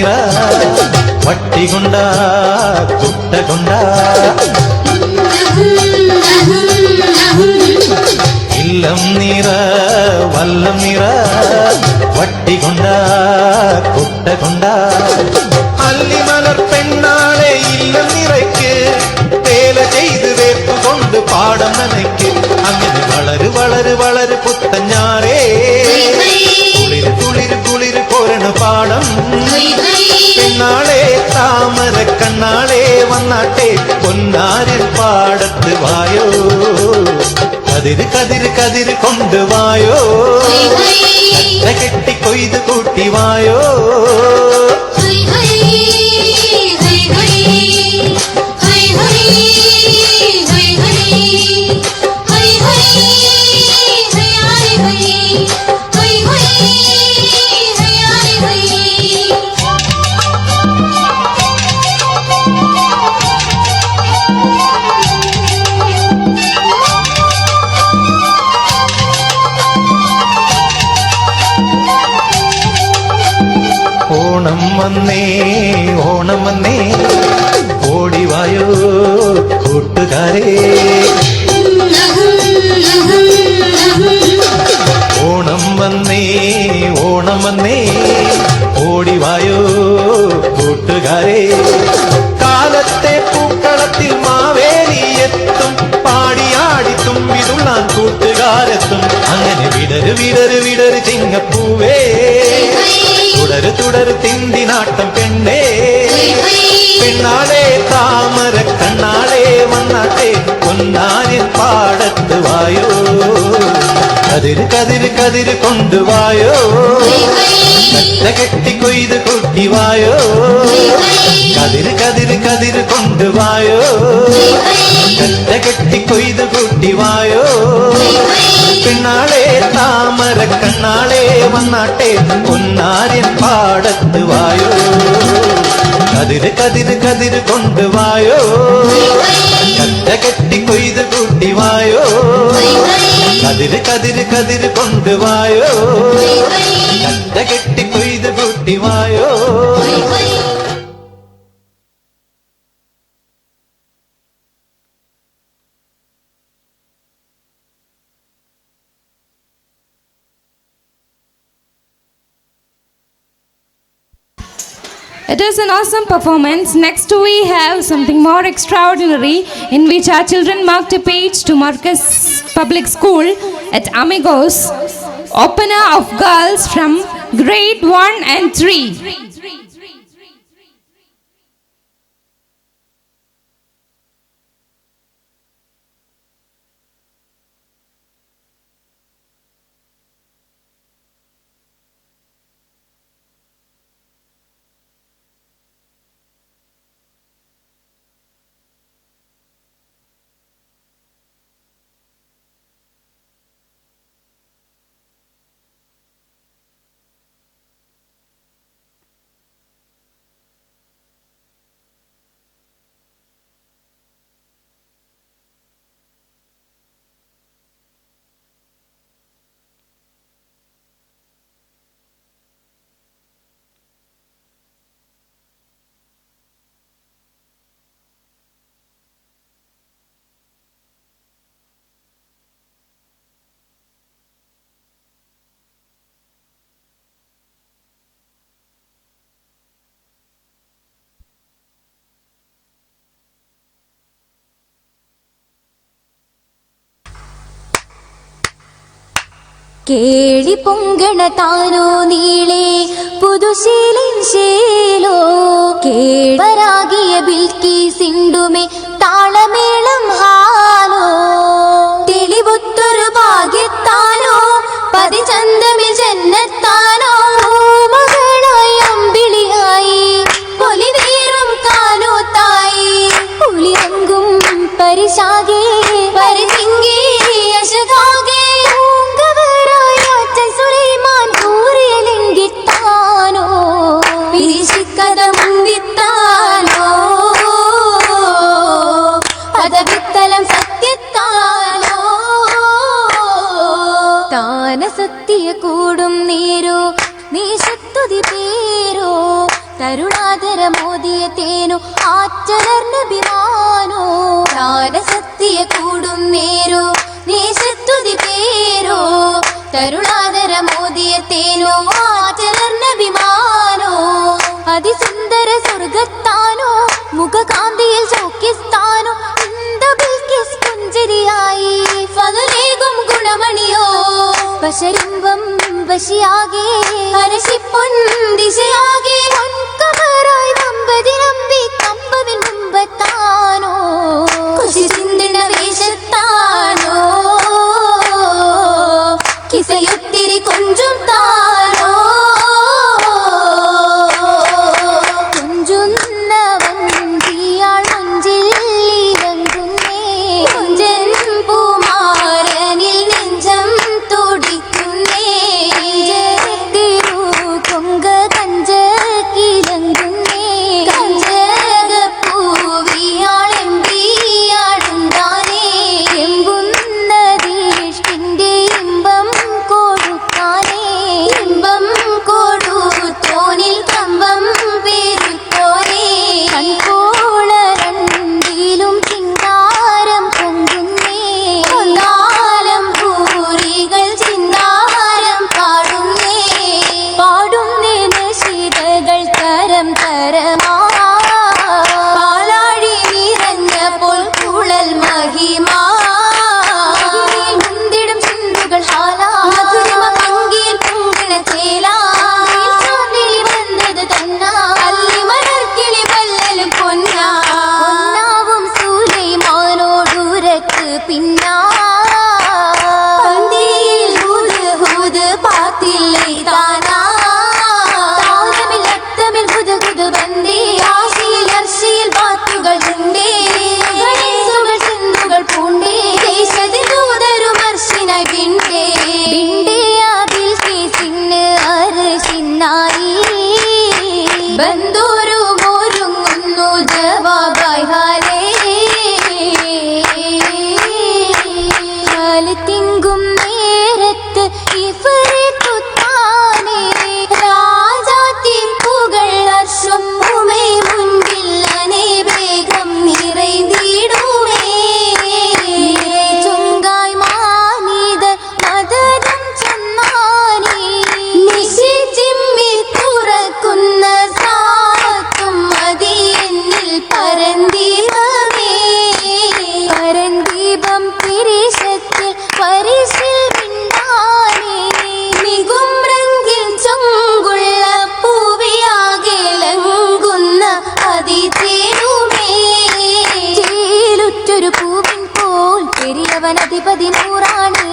നിറ വട്ടികൊണ്ട കുട്ടകൊണ്ട ഇല്ലം നിറ വല്ലം നിറ വട്ടികൊണ്ട കുട്ടകൊണ്ട അല്ലിമലർ പെണ്ണാളെ ഇല്ലം നിറയ്ക്ക് വേല ചെയ്ത് വേർപ്പുകൊണ്ട് പാടം നനയ്ക്ക് അങ്ങനെ വളര് വളര് വളര് പുത്തഞ്ഞാറേ കുളിര് കുളിര് കുളിര് കോരണ പാടം പെണ്ണാളെ താമര കണ്ണാളെ വന്നാട്ടെ പൊന്നാരിൽ പാടത്ത് വായോ കതിര് കതിര് കതിര് കൊണ്ടുവായോ കെട്ടി കൊയ്ത് കൂട്ടി വായോ ഓണം വന്നേ ഓണം വന്നേ ഓടിവായോ കൂട്ടുകാരേ ഓണം വന്നേ ഓണം വന്നേ ഓടിവായോ കൂട്ടുകാരേ കാലത്തെ പൂക്കളത്തിൽ മാവേലി എത്തും പാടിയാടി തുമ്പിതുള്ളാൻ കൂട്ടുകാരെത്തും അങ്ങനെ വിടര് വിടര് വിടര് ചിങ്ങപ്പൂവേ തുടര് തുടര് തിന്തിനാട്ടം പെണ്ണേ പെണ്ണാളെ താമര കണ്ണാളെ വന്നാട്ടെ പൊന്നാരിൻ പാടത്ത് വായോ കതിര് കതിര് കതിര് കൊണ്ടുവായോ കട്ട കെട്ടി കൊയ്ത് കൂട്ടിവായോ കതിര് കതിര് കതിര് കൊണ്ടുവായോ കട്ട കെട്ടി കൊയ്ത് കൂട്ടിവായോ പെണ്ണാളെ താമര കണ്ണാളെ വന്നാട്ടെ പൊന്നാരിൻ പാടത്ത് വായോ കതിര് കതിര് കതിര് കൊണ്ടുവായോ കട്ട കെട്ടി കൊയ്ത് കൂട്ടിവായോ കതിര് കതിര് കതിര് കൊണ്ടുവായോ കട്ട കെട്ടി കൊയ്ത് കൂട്ടിവായോ It is an awesome performance. Next we have something more extraordinary in which our children marked a page to Marcus Public School at Amigos, opener of girls from grade 1 and 3. കേളി പൊങ്കണ താനോ നീളേ പുതുശീലിൻ ശേലോ കേളരാകിയ ബിൽക്കി സിണ്ടുമേ താളമേളം ഹാലോ തെളിവൊത്തൊരു ഭാഗ്യത്താനോ പതിചന്തമിൽ ജന്നത്താനോ മകളായി അമ്പിളിയായി പൊലിവീറും കാനോ തായി പുളിരങ്കും പരിശാകെ പരിസിംഗി യശകാകെ സത്യ കൂടും നേരോ നീ ശക്തി പേരോ തരുണാതരമോദിയത്തേനു ആറ്റലർന്നഭിമാനോ താരസത്യ കൂടും നേരോ ദേശത്തുതി പേരോ തരുണാതരമോദിയത്തേനു ആറ്റലർന്നഭിമാനോ അതിസുന്ദര സ്വർഗത്താനോ മുഖകാന്തിയിൽ സൗഖ്യസ്ഥാനോ ബിൽക്കിസ് പുഞ്ചരിയായി ഫലലേകും ഗുണമണിയോ വശരിമ്പം വശിയാകെ ഹരശിപ്പൊൻ ദിശയാകെ കമറായി വമ്പതിരമ്പി കമ്പവിൻ മുമ്പത്താനോ കുശി ചിന്തിന വേഷത്താനോ കിസയൊത്തിരി കൊഞ്ചും താനോ കൊഞ്ചുന്നവൻ തീയാൾ മഞ്ചിൽ ഇറങ്ങുന്നേ കൊഞ്ചൻ പൂമാരനിൽ നെഞ്ചം തുടിക്കുന്നേ തിരു കൊങ്ക കഞ്ച കിളങ്ങുന്നേ കഞ്ചക പൂവിയാളെമ്പിയാടുണ്ടാനേ എമ്പുന്നതീഷ്ടിന്റെ ഇമ്പം കൊടുക്കാനേ ഇമ്പം കൊടുത്തോനിൽ കമ്പം പെരുത്തോനേ കൺകോളരണ്ടിലും ചിങ്കാരം പൊങ്ങുന്നേ കൊന്നാലം ഭൂരികൾ ചിന്താരം പാടുന്നേ പാടുന്നേ നശിതകൾ തരം തരമാ പാലാഴി നിറഞ്ഞപ്പോൾ കുഴൽ മഹിമാ മുന്തിടും ചിന്തുകൾ ഹാലാ മധുരമ പങ്കിൽ പൊങ്കണ ചേലാ വന്നത് തന്നാ അല്ലി മലർക്കിളി വല്ലലും പൊന്നാ പൊന്നാവും സൂലൈമാനോടുരക്ക് പിന്നാ പന്തിയിൽ ഹൂത് ഹൂത് പാത്തില്ലേ താനാ താരമിൽ അത്തമിൽ ഹുദ് ഹുദ് വന്നേ ആശയിൽ അർശയിൽ വാക്കുകൾ ഉണ്ടേ ഗണേശുകൾ ചിന്തുകൾ പൂണ്ടേ ദേശത്തിൽ ദൂതരും അർശിനായി ബിണ്ടേ ബിണ്ടേ ബിൽക്കീസിന് അർശിനായി ബന്ധൂരു മോരുങ്ങുന്നു ജവാബായി ഹാലേ തിങ്കും നേരത്ത് ഇഫ്രിത്തുത്താനേ രാജാത്തിൻ പുകൾ അർശം ഉമേ മുൻപിൽ അനേകം നിറൈന്തിടുമേ ചുങ്കായ് മാനിത മദനം ചെന്നാനേ നിശിച്ചിമ്മി തുറക്കുന്ന സാത്തും മതിയെന്നിൽ പരന്തീപമേ പരന്തീപം പിരിശത്തിൽ പരിശിൽ വിണ്ടാനേ മികുമ്രങ്കിൽ ചൊങ്കുള്ള പൂവിയാകെലങ്കുന്ന അതിഥേനുമേ ചേലുറ്റൊരു പൂവിൻ പോൽ പെരിയവൻ അധിപതി നൂറാണ്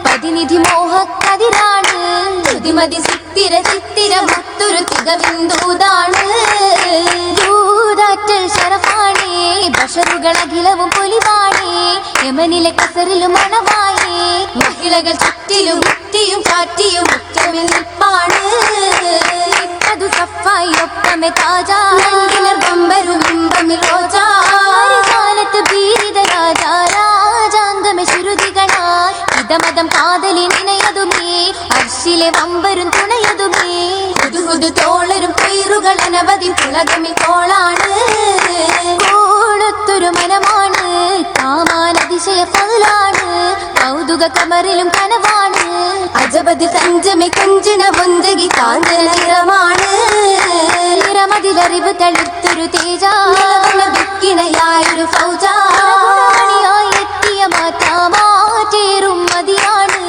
പതിനിധി മോഹക്കതിരാണ് ശ്രുതിമതി ചിത്തിര ചിത്തിര മുത്തൊരു തികവിന്ദൂതാണ് ദൂതാറ്റൽ ശരഫാണേ ബഷറുകൾ അഖിലവും പൊലിവാണേ യമനിലെ കസറിലും മണവായേ മഹിളകൾ ചുറ്റിലും മുറ്റിയും കാറ്റിയും മുറ്റമിൽ നിൽപ്പാണ് അത് സഫായി ഒപ്പമെ താജാ നന്ദിലർ ബമ്പരും ഇമ്പമിൽ റോജാ കാലത്ത് ഭീരിത രാജാ രാജാംഗമെ ശ്രുതികളാൽ ഇതമതം കാതലി നിനയതുമേ അർശിലെ വമ്പരും തുണയതുമേ ഹുദുഹുദു തോളരും കൊയ്റുകൾ അനവധി പുളകമിൽ തോളാണ് കോളത്തൊരു മനമാണ് കാമാൻ അതിശയ ഫലാണ് കൗതുക കമറിലും കനവാണ് അജബതി തഞ്ചമെ കൊഞ്ചിന വന്തകി കാന്തന നിറമാണ് നിറമതിലറിവ് തളുത്തൊരു തേജ ദുഃഖിണയായൊരു ഫൗജ എത്തിയ മാതാമാറ്റേറും മതിയാണ്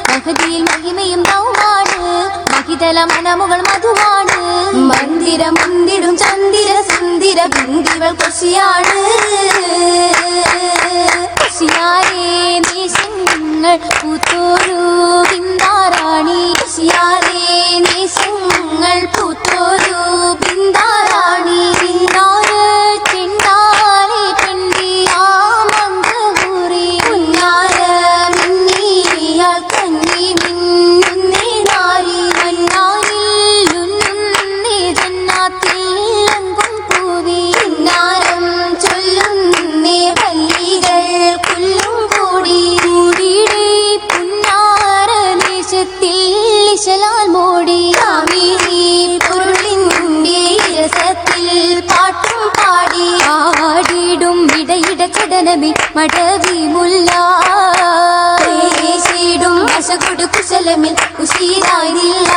മഹദിയിൽ മഹിമയും നൗമാണ് മഹിതല മനമുകൾ മധുവാണ് മന്ദിര മുന്തിടും ചന്ദിര സുന്ദിര ബിന്ദിവൾ കൊശിയാണ് കൊശിയാരേ ദേശങ്ങൾ പൂത്തോരു ബിന്ദാറാണി കൊശിയാരേ ദേശങ്ങൾ പൂത്തോരു ബിന്ദാറാണി ബിന്ദാര ചെണ്ടാലെ പെണ്ടിയാ മംഗൂറി ഉന്നാര മിന്നിയാൽ കന്നി മിന്നുന്നേ നാരി മന്നാരിൽ ഉന്നുന്നേ ജന്നാത്തിൽ അങ്കും പൂവി ഇന്നാരം ചൊല്ലുന്നേ വല്ലികൾ കുല്ലും കൂടി കൂടിയിടേ കരീമുല്ല േടും വശകൊടു കുശലമിൽ ഉഷീരായില്ല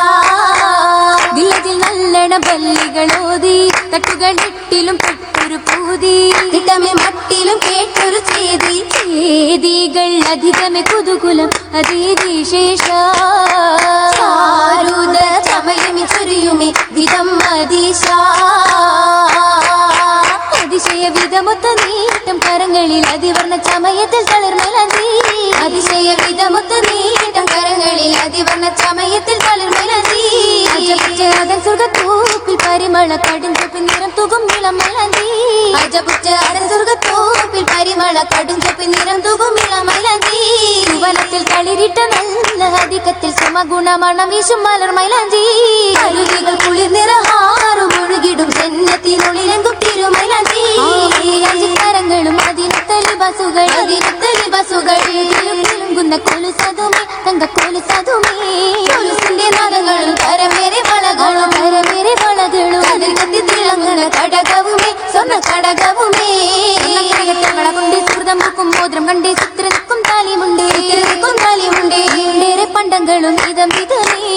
ദില്ലതിൽ നല്ലണ ബല്ലികളോതി തട്ടുകളിട്ടിലും പെട്ടൊരു പൂതി ഇടമേ മട്ടിലും കേട്ടൊരു ചേതികൾ അധികമേ കുതുകുലം അതേ വിശേഷ ചാരുത ചമയമി ചൊരിയുമേ വിധം മദീശ അതിശയ വിധമൊത്ത നീട്ടം കരങ്ങളിൽ അതിവർണ്ണ ചമയത്തിൽ തളിർമലന്തി അതിശയ വിധമൊത്ത നീട്ടം കരങ്ങളിൽ അതിവർണ്ണ ചമയത്തിൽ തളിർമലന്തി അതൻ സ്വർഗത്തോപ്പിൽ പരിമള കടുഞ്ചൊപ്പിൽ നിറം തുകും ഇളം മലന്തി അജപുറ്റ അതൻ സ്വർഗത്തോപ്പിൽ പരിമള കടുഞ്ചൊപ്പിൽ നിറം തുകും ഇളം മലന്തി വനത്തിൽ കളിരിട്ട നല്ല അധികത്തിൽ സമഗുണമണം വീശും മലർ മൈലാഞ്ചി അരുവികൾ കുളിർ നിറഹാറും ഒഴുകിടും ജന്നത്തിനുള്ളിലെങ്കും തിരുമൈലാഞ്ചി കരങ്ങളും അതിനത്തലി ബസുകൾ കിലുങ്ങുന്ന കൊലുസതുമേ തങ്ക കൊലുസതുമേ കൊലുസിന്റെ നാദങ്ങളും കരമേറെ വളകളും അതിൽ കത്തി തിളങ്ങുന്ന കടകവുമേ സ്വർണ്ണ കടകവുമേ കൊണ്ട് സുഹൃതം വെക്കും മോദ്രം കണ്ടേ ചിത്രനിക്കും താലിമുണ്ടേ ഏറെ പണ്ടങ്ങളും വിധം വിധമേ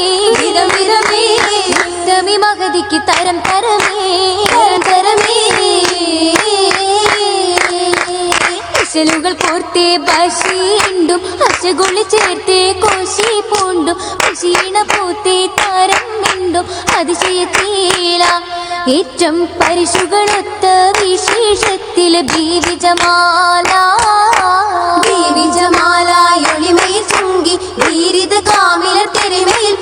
മഹതിക്ക് തരം തരമേ ുകൾ കോർത്തേ ബഷീണ്ടും അശകുളി ചേർത്തേ കോശി പൂണ്ടും ക്ഷീണ പൂത്തേ താരം മിണ്ടും അതിശയത്തീല ഏറ്റം പരിശുകളൊത്ത വിശേഷത്തില് ബീവിജമാലയൊളിമയിൽ ചുങ്കി വീരിത കാമിലർ തെളിമയിൽ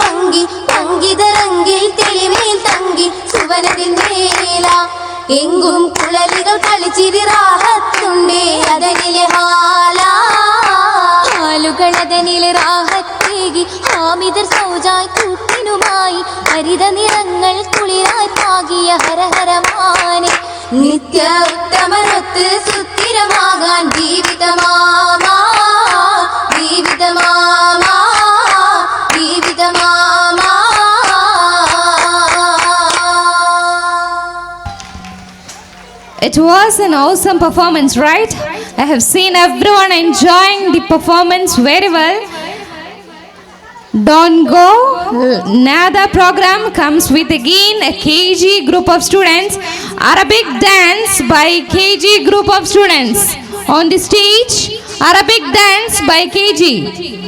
പങ്കിതരങ്കിൽ തെളിമയിൽ തങ്കി സുവനതിൽ മേല എങ്കും കുളലികൾ കളിച്ചിരി റാഹത്തുണ്ടേ അതനിലെ ഹാലുകൾ അതനിലെ റാഹത്തേകി ഹാമിദർ സൗജായ് കൂട്ടിനുമായി ഹരിത നിറങ്ങൾ കുളിരായി പാകിയ ഹരഹരമാനെ നിത്യ ഉത്തമരൊത്ത് സുസ്ഥിരമാകാൻ ജീവിതമാമാ It was an awesome performance, right? I have seen everyone enjoying the performance very well. Don't go. Another program comes with again a KG group of students. Arabic dance by KG group of students. On the stage, Arabic dance by KG.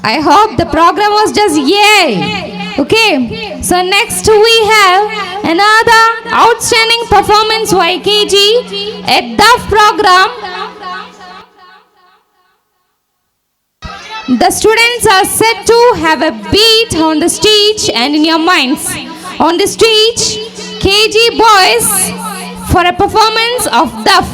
I hope the program was just yay. Okay, so next we have another outstanding performance YKG at DAF program. The students are set to have a beat on the stage and in your minds. On the stage, KG boys for a performance of DAF.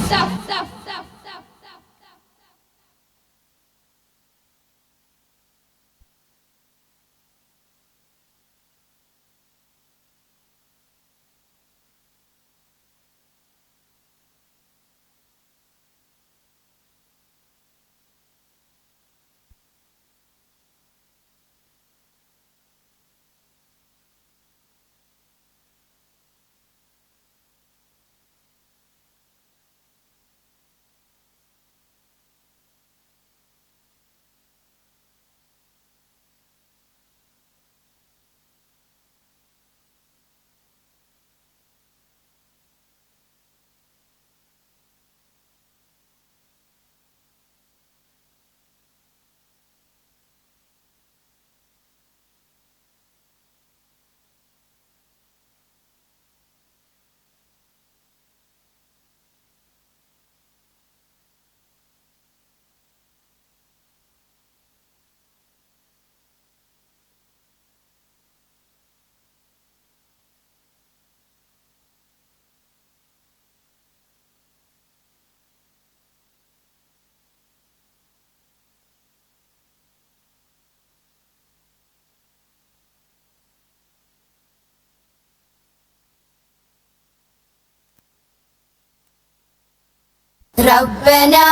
ربنا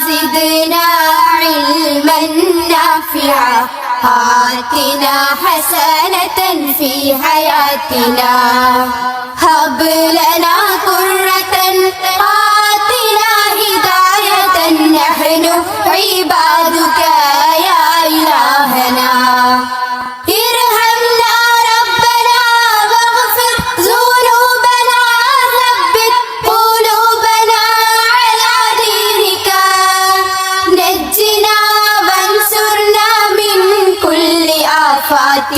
زدنا علما نافعا آتنا حسنة في حياتنا هب لنا قرة آتنا هداية نحن عبادك يا إلهنا ارحمنا ربنا واغفر ذنوبنا ثبت قلوبنا على دينك نجنا وانصرنا من كل آفات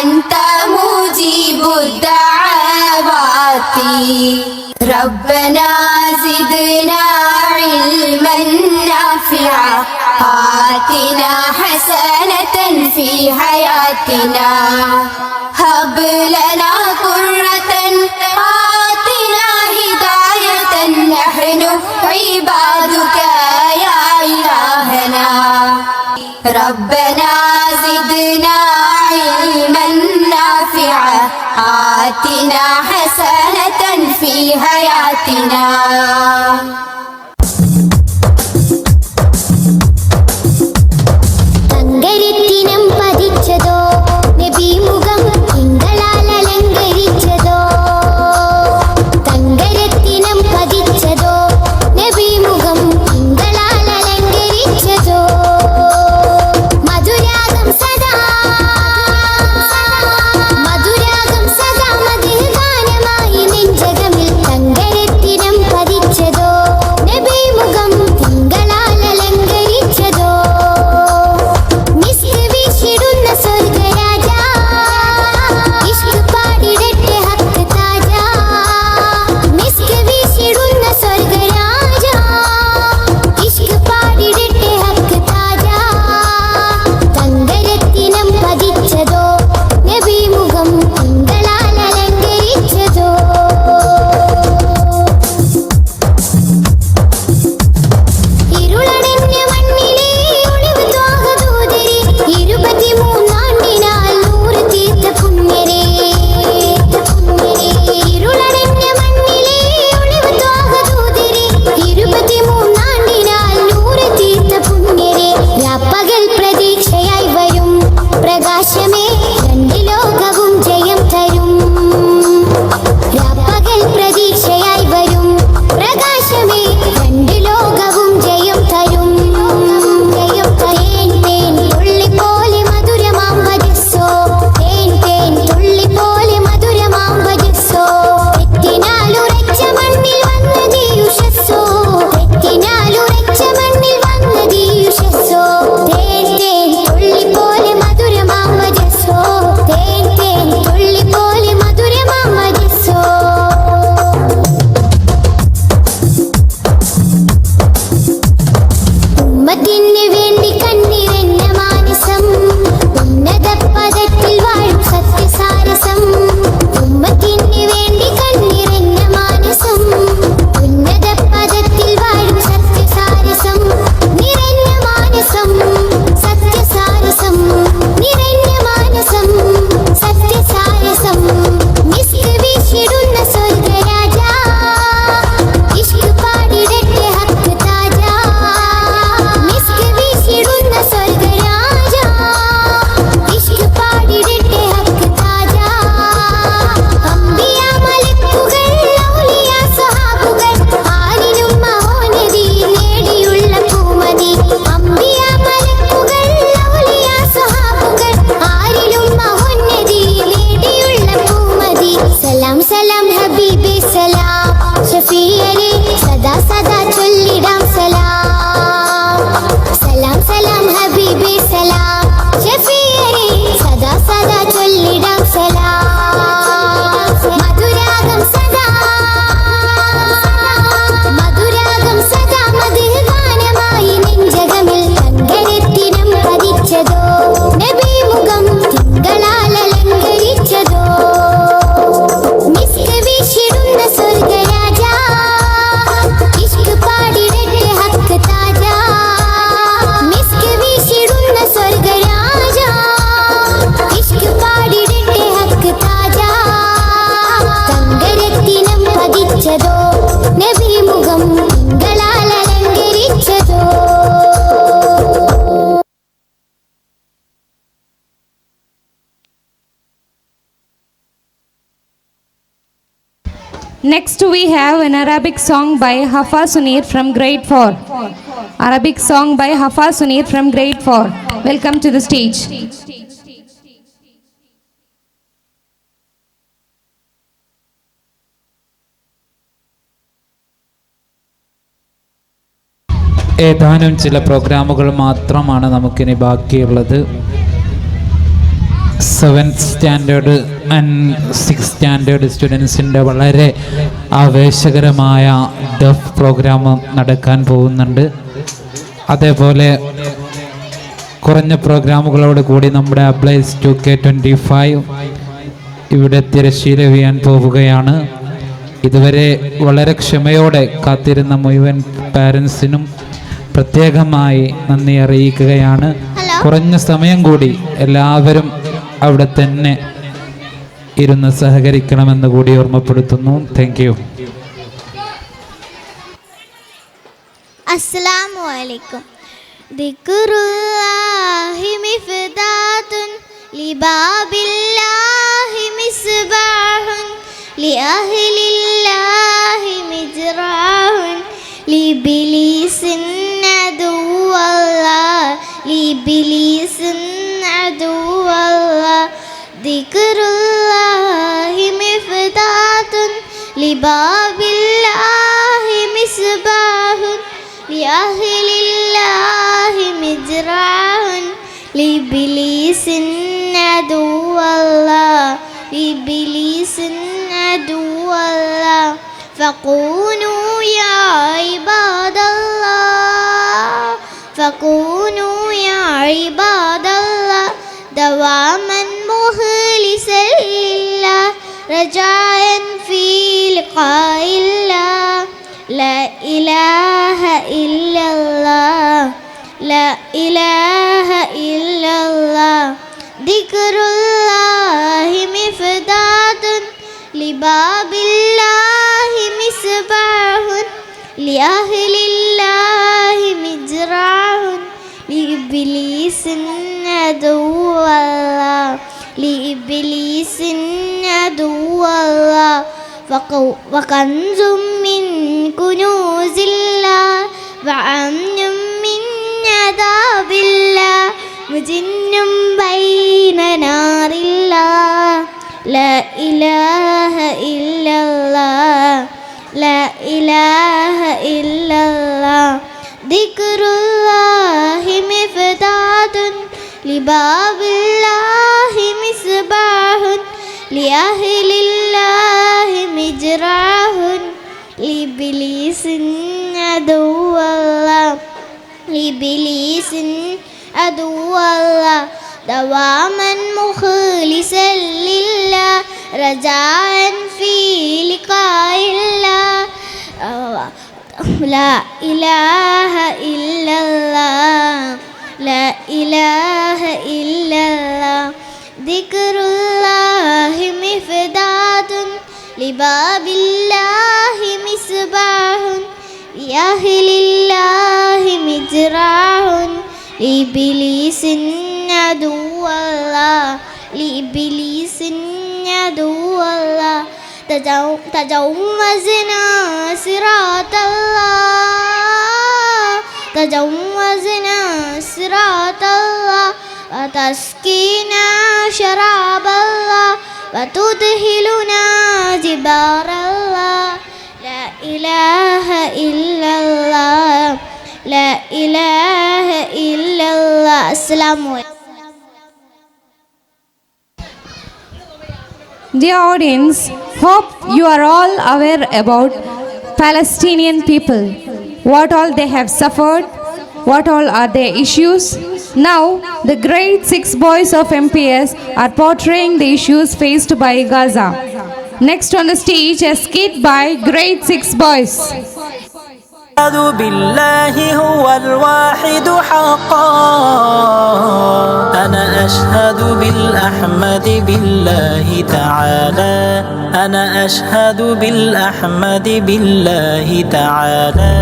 أنت مجيب الدعوات ربنا زدنا علما نافعا آتنا حسنة في حياتنا هب لنا قرة آتنا هداية نحن عبادك يا إلهنا ربنا زدنا علما نافعا آتنا حسنة في حياتنا അങ്കരത്തിനം പതിച്ചതോ നബിമുഖം തിങ്കളാൽ അലങ്കരിച്ചതോ തങ്കരത്തിനം പതിച്ചതോ നബിമുഖം തിങ്കളാൽ അലങ്കരിച്ചതോ മധുരാഗം സദാ മധുഗാനമായി നെഞ്ചകമിൽ തങ്കരത്തിനം പതിച്ചതോ Next we have an Arabic song by Hafa Sunir from grade 4. Arabic song by Hafa Sunir from grade 4. Welcome to the stage. ഏതാനും ചില പ്രോഗ്രാമുകൾ മാത്രമാണ് നമുക്കിനി ബാക്കിയുള്ളത്. 7th standard and 6th standard സ്റ്റുഡൻസിൻ്റെ വളരെ ആവേശകരമായ duff programme നടക്കാൻ പോകുന്നുണ്ട്. അതേപോലെ കുറഞ്ഞ പ്രോഗ്രാമുകളോട് കൂടി നമ്മുടെ അപ്ലൈസ് 2K25 ഇവിടെ തിരശ്ശീല വീഴാൻ പോവുകയാണ്. ഇതുവരെ വളരെ ക്ഷമയോടെ കാത്തിരുന്ന മുഴുവൻ പാരൻസിനും പ്രത്യേകമായി നന്ദി അറിയിക്കുകയാണ്. കുറഞ്ഞ സമയം കൂടി എല്ലാവരും അവിടെ തന്നെ ഇരുന്ന് സഹകരിക്കണമെന്ന് കൂടി ഓർമ്മപ്പെടുത്തുന്നു. Thank you. അസ്സലാമു അലൈക്കും. ദിക്റുല്ലാഹി മിഫ്താത്തുൻ ലിബാബില്ലാഹി മിസ്ബാഹുൻ ലിഅഹ്ലില്ലാഹി മിജ്റാഹുൻ ലിബിലീസിൻ അദുവല്ലാഹ് ലിബിലീസിൻ അദുവല്ലാഹ് ദിക്റുല്ലാഹി മിഫ്താത്തുൻ ലിബാബില്ലാഹി മിസ്ബാഹുൻ ലിഅഹ്ലില്ലാഹി മിജ്റാഹുൻ ലിബിലീസിൻ അദുവല്ലാഹ് ലിബിലീസിൻ അദുവല്ലാഹ് فكونوا يا عباد الله فكونوا يا عباد الله دواما مخلصا لله رجاء في لقاء الله لا إله إلا الله لا إله إلا الله ذكر الله مفداد لباب الله مصباح لأهل الله مجراح لإبليس عدو الله لإبليس عدو الله وكنز من كنوز الله وأمن من عذاب الله مجن بين نار الله لا إله إلا الله لا إله إلا الله ذكر الله مفداد لباب الله مصباح لأهل الله مجراح لإبليس عدو الله لإبليس عدو الله دواما مخلصا لله رجاء في لقاء الله لا إله إلا الله لا إله إلا الله ذكر الله مفداد لباب الله مصباح لأهل الله مجراح لإبليس عدو الله لإبليس عدو الله تجاوزنا صراط الله تجاوزنا صراط الله وتسقينا شراب الله وتدخلنا جبار الله لا إله إلا الله لا إله إلا الله. السلام عليكم. Dear audience, hope you are all aware about Palestinian people, what all they have suffered, what all are their issues. Now, the grade 6 boys of MPS are portraying the issues faced by Gaza. Next on the stage, a skit by grade 6 boys. أشهد بالله هو الواحد حقا أنا أشهد بالأحمد بالله تعالى أنا أشهد بالأحمد بالله تعالى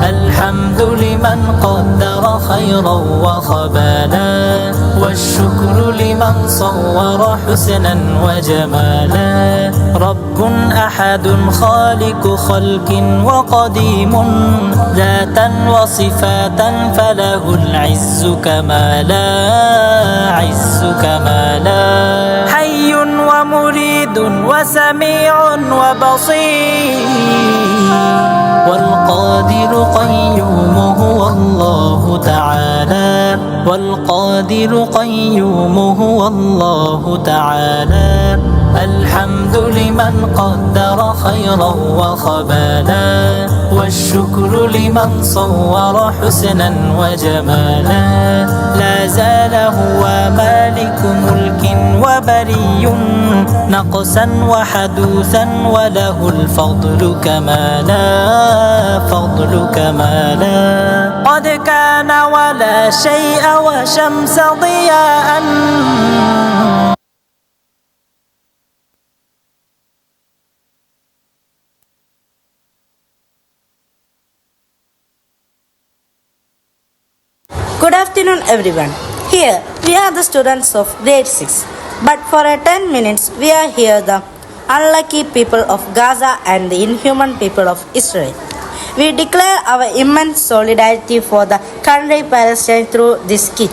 الحمد لمن قدر خيرا وخبالا والشكر لمن صور حسنا وجمالا رب أحد خالق خلق وقديم ذاتا وصفاتا فله العز كمالا عز كمالا حي ومريد وسميع وبصير والقادر قيوم هو الله تعالى والقادر قيوم هو الله تعالى الحمد لمن قدر خيرا وخبالا والشكر لمن صور حسنا وجمالا لا زال هو مالك ملك وبري نقصا وحدوثا وله الفضل كمالا فضل كمالا قد كان ولا شيء وشمس ضياء Good afternoon everyone. Here we are the students of grade 6. But for 10 minutes we are here the unlucky people of Gaza and the inhuman people of Israel. We declare our immense solidarity for the country Palestine through this kit.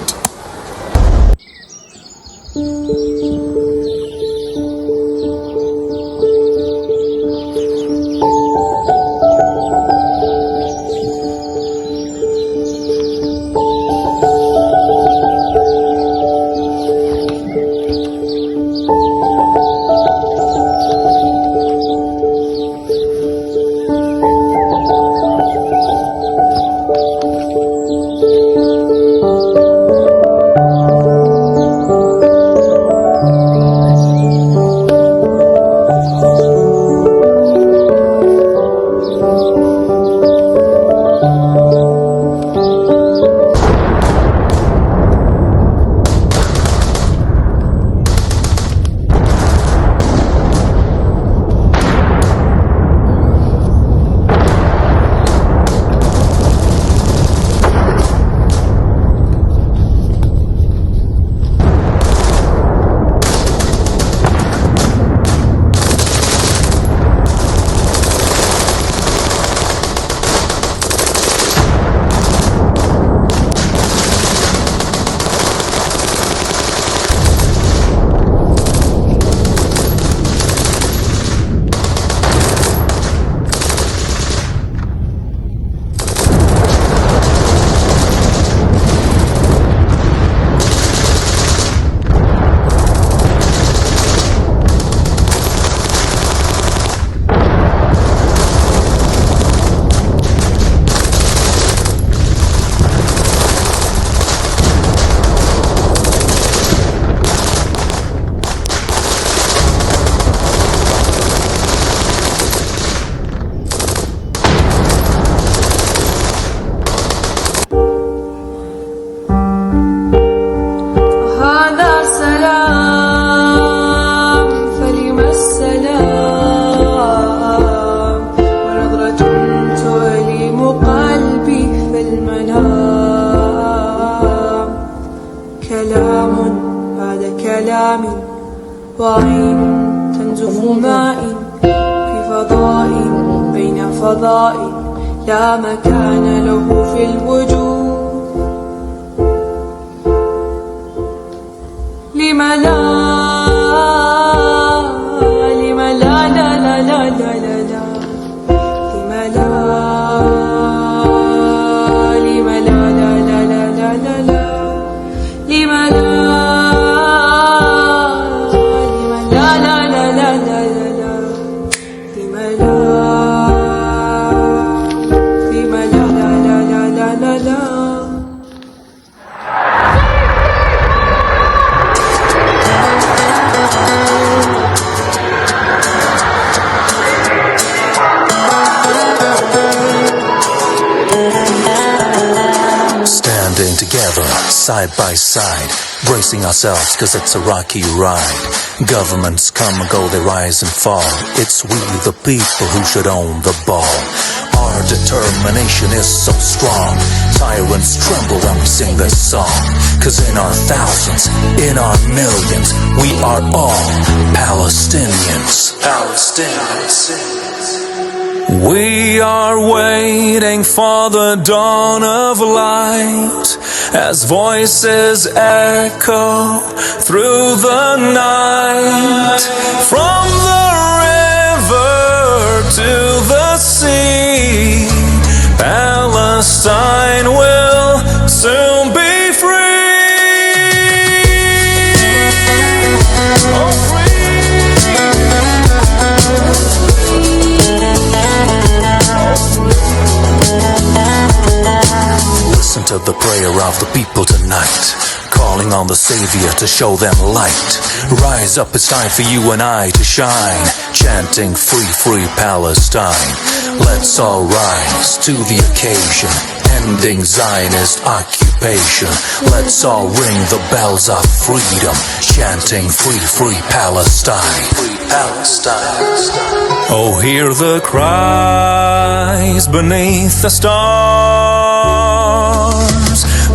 وعين تنزف ماء في فضاء بين فضاء لا مكان له في الوجود. لم لا لم لا لا لا لا لا لا لا لم لا لم لا لا لا لا لا لا لا لم لا Together, side by side, bracing ourselves cause it's a rocky ride. Governments come and go, they rise and fall. It's we the people who should own the ball. our determination is so strong. Tyrants tremble when we sing this song. 'Cause in our thousands, in our millions, we are all Palestinians. Palestinians. We are waiting for the dawn of light as voices echo through the night. From the river to the sea, Palestine will soon be free. Oh, listen to the prayer of the people tonight, calling on the Savior to show them light. Rise up, it's time for you and I to shine, chanting free, free Palestine. Let's all rise to the occasion, ending Zionist occupation. Let's all ring the bells of freedom, chanting free, free Palestine. Free Palestine. Oh, hear the cries beneath the stars.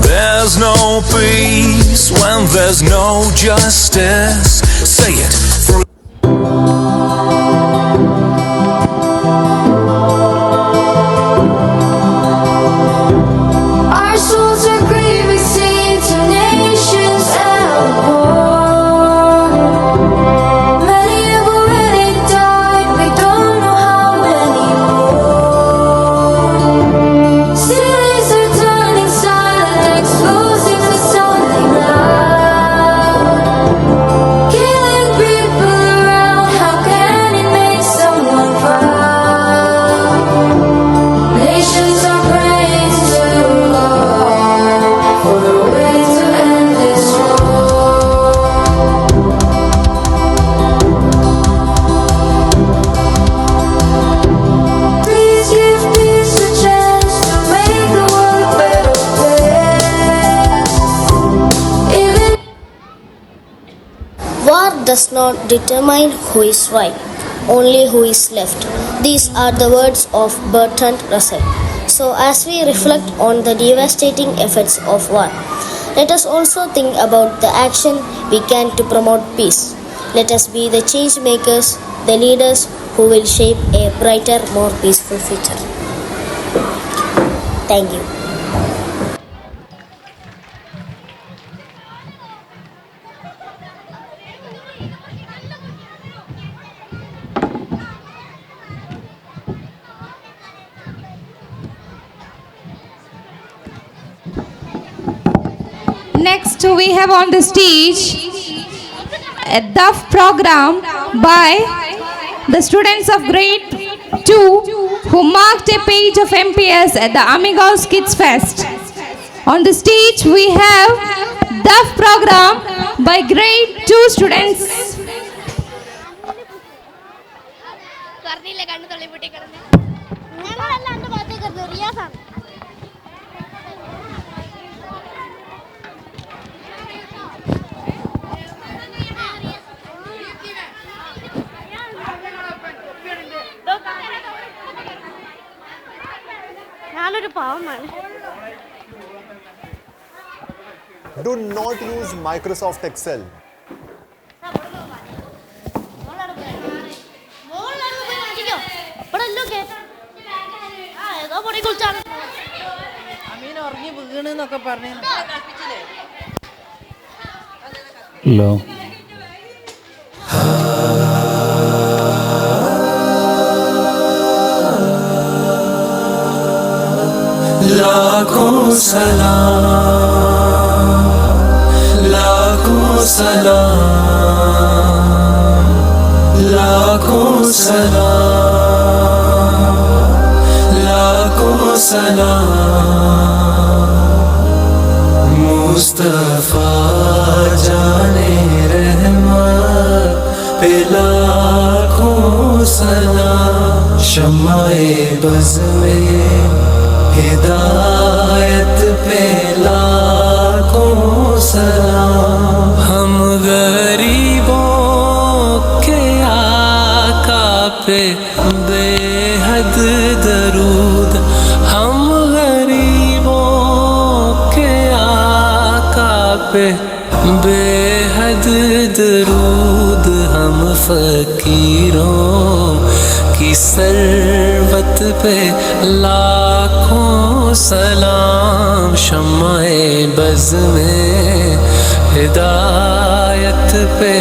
There's no peace when there's no justice. Say it. Free. Our souls are grieving, singing to nations at war. Many have already died, we don't know how many more. Cities are turning silent, explosives are sounding loud. Killing people around, how can it make someone proud? Nations are praying to God for a way to end this war. Please give peace a chance to make the world a better place. Even War does not determine who is right, only who is left. These are the words of Bertrand Russell. So, as we reflect on the devastating effects of war, let us also think about the action we can to promote peace. Let us be the change makers, the leaders who will shape a brighter, more peaceful future. Thank you. Next, we have on the stage a DUF program by the students of grade 2 who marked a page of MPS at the Amigos Kids Fest. On the stage, we have DUF program by grade 2 students. Do not use Microsoft Excel. Hello लाखों सलाम, लाखों सलाम, लाखों सलाम, लाखों सलाम। मुस्तफा जाने रहमत पे लाखों सलाम। शम्माए बज़ में हिदायत पे लाखों सलाम। हम गरीबों के आका पे बेहद दरूद पे बेहद दरूद हम फकीरों की सरबत पे लाखों सलाम। शम्माए बज़ में हिदायत पे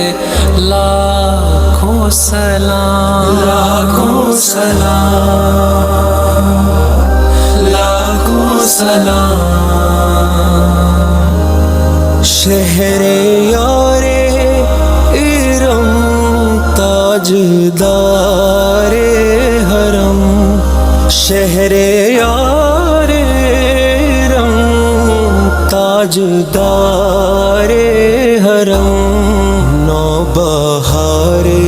लाखों सलाम, लाखों सलाम, लाखों सलाम। शहरे यारे इरम ताजदारे हरम, शहरे यारे इरम ताजदारे हरम। नौबहारे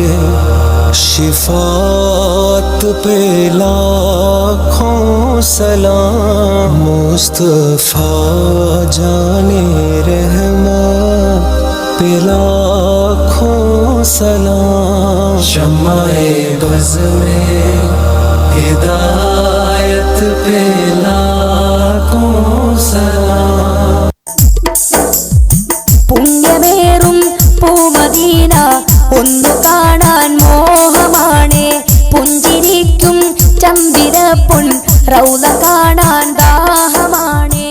शिफात पे लाखों सलाम। मुस्तफा जाने रहमत पे लाखों सलाम। शम्माए बज़ में हिदायत पे लाखों सलाम। പുണ്യമേറും പൂമദീന ഒന്നു കാണാൻ മോഹമാണേ. പുഞ്ചിരിക്കും ചന്ദിരപ്പൊൻ റൗള കാണാൻ ദാഹമാണേ.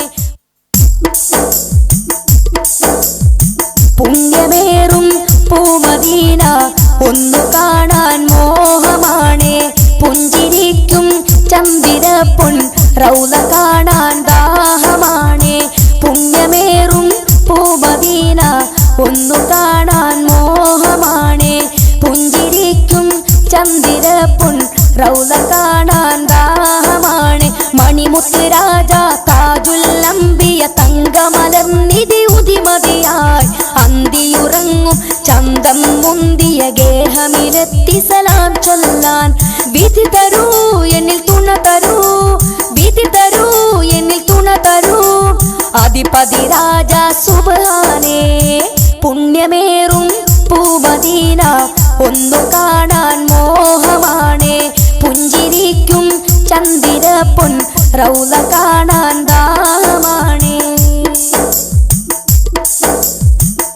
പുണ്യമേറും പൂമദീന ഒന്നു കാണാൻ മോഹമാണേ. പുഞ്ചിരിക്കും ചന്ദിരപ്പൊൻ റൗള കാണാൻ ദാഹമാണേ. പുണ്യമേറും പൂമദീന ഒന്നു കാണാൻ മോഹമാണേ. പുഞ്ചിരിക്കും ചന്ദിരപ്പൊൻ റൗള കാണാൻ ദാഹമാണ്. മണിമുത്ത് രാജ താജുൽ അംബിയ തങ്കമലർന്നിധി ഉദിമതിയായി അന്തിയുറങ്ങും ചന്തം മുന്തിയ ഗേഹമിലെത്തി സലാം ചൊല്ലാൻ. വിധി തരൂ എന്നിൽ തുണ തരൂ, വിധി തരൂ എന്നിൽ തുണ തരൂ. അധിപതി രാജ സുബ്ഹാനേ. പുണ്യമേറും പൂമദീന ഒന്നു കാണാൻ മോഹമാണേ. പുഞ്ചിരിക്കും ചന്ദിരപ്പൊൻ റൗള കാണാൻ ദാഹമാണേ.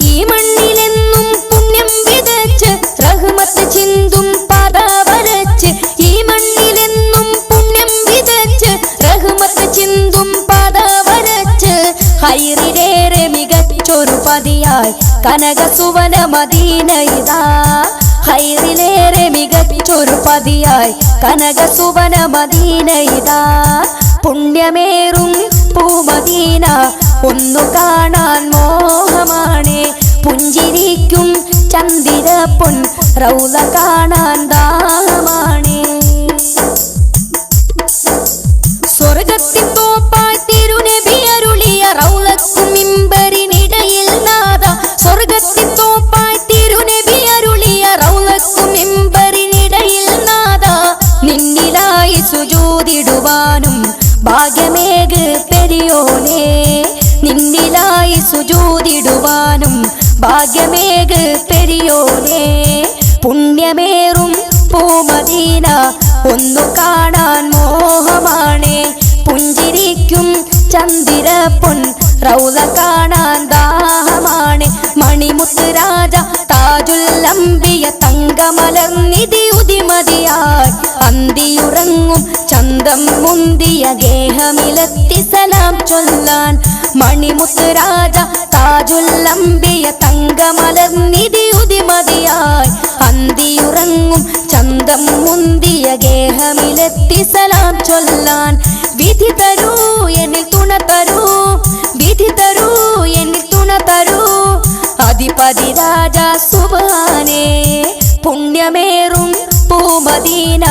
ഈ മണ്ണിലെന്നും പുണ്യം വിതച്ച് റഹ്മത്ത് ചിന്തും പാത വരച്ച്. ഈ മണ്ണിലെന്നും പുണ്യം വിതച്ച് റഹ്മത്ത് ചിന്തും പാത വരച്ച്. ഹൈറിലേറെ മികച്ചൊരു പതിയായി കനക സുവന മദീന ഇതാ. ഹൈറിലേറെ മികച്ചൊരു പതിയായി കനക സുവന മദീന ഇതാ. പുണ്യമേറും പൂമദീന ഒന്നു കാണാൻ മോഹമാണേ. പുഞ്ചിരിക്കും ചന്ദിരപ്പൊൻ റൗള കാണാൻ ദാഹമാണേ. സ്വർഗത്തിൻ തോപ്പായി തിരുനബി അരുളിയ റൗളക്കും മിമ്പറിനിടയിൽ നാദ. സ്വർഗത്തിൻ തോപ്പായി തിരുനബി അരുളിയ റൗളക്കും മിമ്പറിനിടയിൽ നാദ. നിന്നിലായി സുജൂദിടുവാനും ഭാഗ്യമേക് പെരിയോനേ. നിന്നിലായി സുജൂദിടുവാനും ഭാഗ്യമേക് പെരിയോനേ. പുണ്യമേറും പൂമദീന ഒന്നു കാണാൻ മോഹമാണേ. പുഞ്ചിരിക്കും ചന്ദിരപ്പൊൻ റൗള കാണാൻ ദാഹമാണ്. മണിമുത്ത് രാജ താജുൽ അംബിയ തങ്കമലർന്നിധി ഉദിമതിയായി അന്തിയുറങ്ങും ചന്തം മുന്തിയ ഗേഹമിലെത്തി സലാം ചൊല്ലാൻ. മണിമുത്ത് രാജ താജുൽ അംബിയ തങ്കമലർന്നിധി ഉദിമതിയായി അന്തിയുറങ്ങും ചന്തം മുന്തിയ ഗേഹമിലെത്തി സലാം ചൊല്ലാൻ. വിധി തരൂ എന്നിൽ തുണ തരൂ, വിധി തരൂ എന്നിൽ തുണ തരൂ. അധിപതി രാജ സുബ്ഹാനേ. പുണ്യമേറും പൂമദീന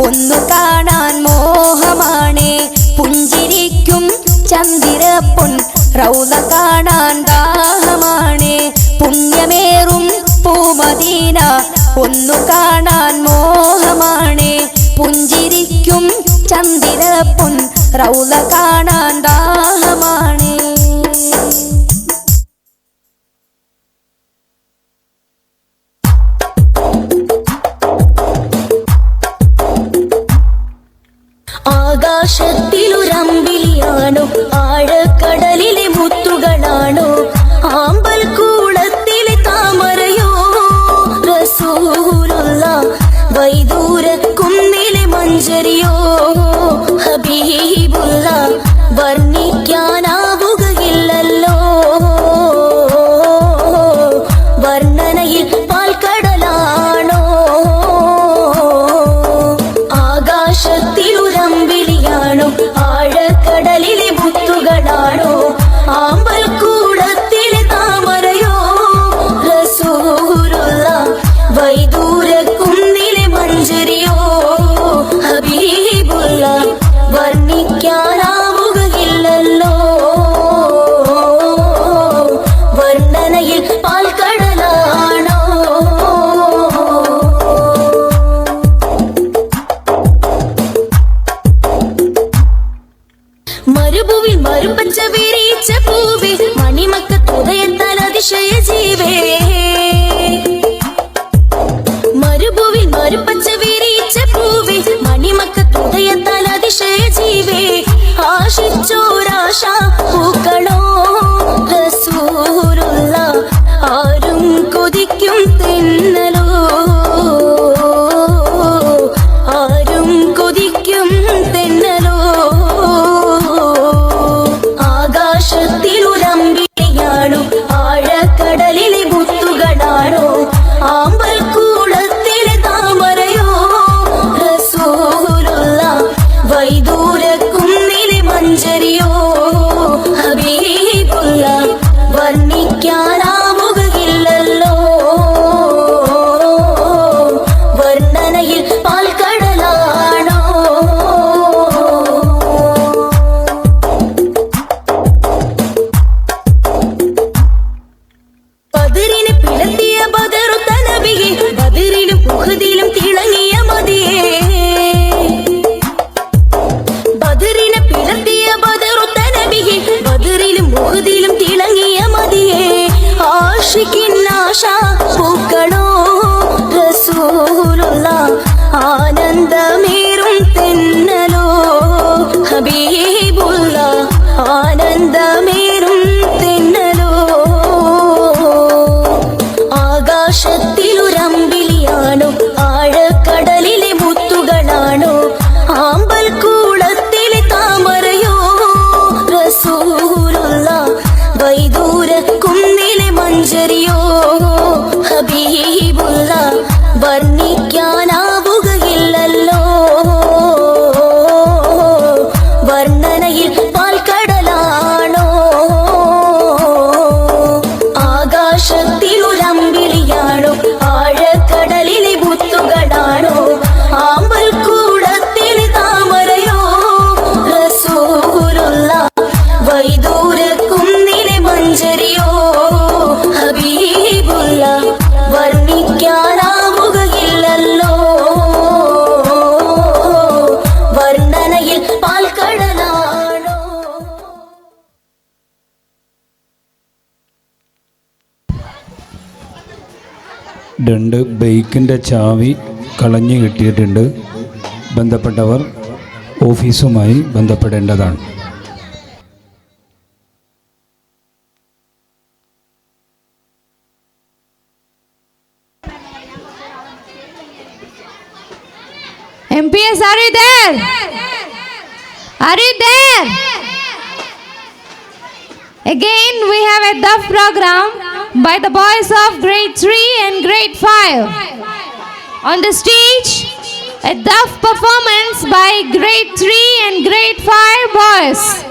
ഒന്നു കാണാൻ മോഹമാണേ. പുഞ്ചിരിക്കും ചന്ദിരപ്പൊൻ റൗള കാണാൻ ദാഹമാണേ. പുണ്യമേറും പൂമദീന ഒന്നു കാണാൻ മോഹമാണേ. പുഞ്ചിരിക്കും ചന്ദിരപ്പൊൻ റൗള കാണാൻ ദാഹമാണേ. ആകാശത്തിലൊരമ്പിളിയാണോ, ആഴക്കടലിലെ മുത്തുകളാണോ, അതിശയ ജീവേ മരുഭൂവിൽ മരുപ്പച്ച വിരിച്ച പൂവേ മണിമക്കത്തുദയത്താൽ അതിശയ ജീവേ ആശിച്ചോരാശ പൂക്കളോ റസൂലുള്ള ആരും കൊതിക്കും തെന്നലോ ആരും കൊതിക്കും തെന്നലോ ആകാശത്തിലുരമ്പിളിയാണോ ആഴക്കടലിലെ മുത്തുകളാണോ ആമ്പൽ കൂടത്തിലെ താമരയോ റസൂലുള്ള വൈദൂരക്കുന്നിലെ മഞ്ചരിയോ ഹബീബുള്ള വർണ്ണിക്കാനാവുകയില്ലല്ലോ വർണ്ണനയിൽ പാൽക്കടലാണോ ബദറിനെ പിളർത്തിയ ബദറുത്ത നബിയെ ബദറിലും ഉഹദിലും തിളങ്ങിയ മതിയേ ബദറിനെ പിളർത്തിയ ബദറുത്ത നബിയെ ബദറിലും ഉഹദിലും തിളങ്ങിയ മതിയേ ആശിക്കിൻ ആശ പൂക്കളോ റസൂലുള്ള ആനന്ദമേറും തെന്നലോ ഹബീബുള്ള ആനന്ദമേറും തെന്നലോ ആകാശത്തിലുരമ്പിളിയാണോ ആഴക്കടലിലെ മുത്തുകളാണോ ആമ്പൽ കൂടത്തിലെ താമരയോ റസൂലുള്ള വൈദൂര കുന്നിലെ മഞ്ചരിയോ ഹബീബുള്ള വർണ്ണിക്കാനാവുകയില്ലല്ലോ വർണ്ണനയിൽ പാൽക്കടലാണോ ആകാശത്തിലുരമ്പിളിയാണോ ആഴക്കടലിലെ മുത്തുകളാണോ ആമ്പൽ കൂടത്തിലെ താമരയോ റസൂലുള്ള വൈദൂര കുന്നിലെ മഞ്ചരിയോ ഹബീബുള്ള വർണ്ണിക്കാനാവുകയില്ലല്ലോ വർണ്ണനയിൽ പാൽക്കടലാണോ രണ്ട് ബൈക്കിൻ്റെ ചാവി കളഞ്ഞു കിട്ടിയിട്ടുണ്ട്. ബന്ധപ്പെട്ടവർ ഓഫീസുമായി ബന്ധപ്പെടേണ്ടതാണ്. MPS, are you there? Are you there? Again, we have a Duff program by the boys of grade 3 and grade 5. On the stage, a Duff performance by grade 3 and grade 5 boys.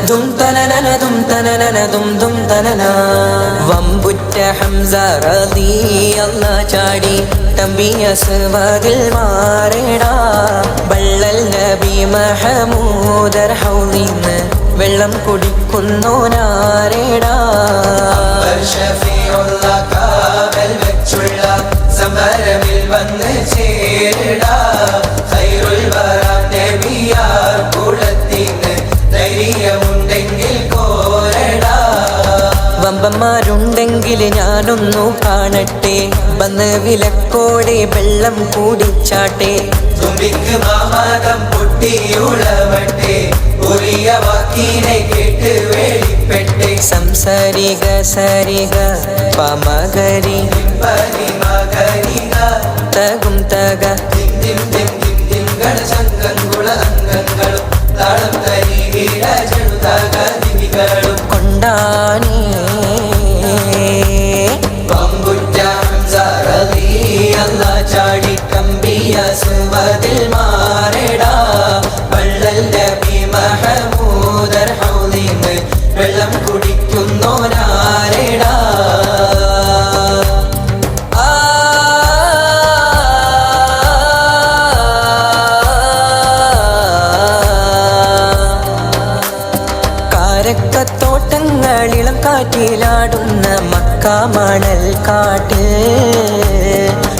Dum തനനന dum തനനന dum dum തനന. വമ്പുറ്റ Hamza റളിയല്ലാഹ് ചാടി തമ്പിയ സുവദിൽ മാറേടാ. ബള്ളൽ നബി മഹമൂദർ ഹൗലിന്ന് വെള്ളം കുടിക്കുന്നോനാരേടാ. ഷഫീഉള്ള കാവൽ വെച്ചുള്ള സമരമിൽ വന്ന് ചേരടാ. ഖൈറുൽ വറ നബിയാർ കുളത്തിന് ധൈര്യമുണ്ടെങ്കിൽ കോരടാ. വമ്പന്മാരുണ്ടെങ്കിൽ ഞാനൊന്നു കാണട്ടെ, വന്ന് വിലക്കോടെ വെള്ളം കൂടിച്ചാട്ടെ. തുമ്പിക്ക് മാമാദം പൊട്ടിയുളവട്ടെ, ഉറിയ വാക്കിനെ കേട്ട് വേളിപ്പെട്ടെ. സംസാരിക സരിക പമകരി പരിമകരിക തകും തക സംഘങ്കുള അംഗങ്ങളും താളം തരികിട ചെറുതക ദിവികളും കൊണ്ടാനേ. വമ്പുറ്റ ഹംസ റളിയല്ലാഹ് ചാടി കമ്പിയ സുവദിൽ മാറേടാ. വള്ളൽ നബി മഹമൂദർ ഹൗലിന്ന് വെള്ളം കുടിക്കുന്നോനാരേടാ. കാരക്കത്തോട്ടങ്ങളിളം കാറ്റിലാടുന്ന മക്ക മണൽ കാട്ടിൽ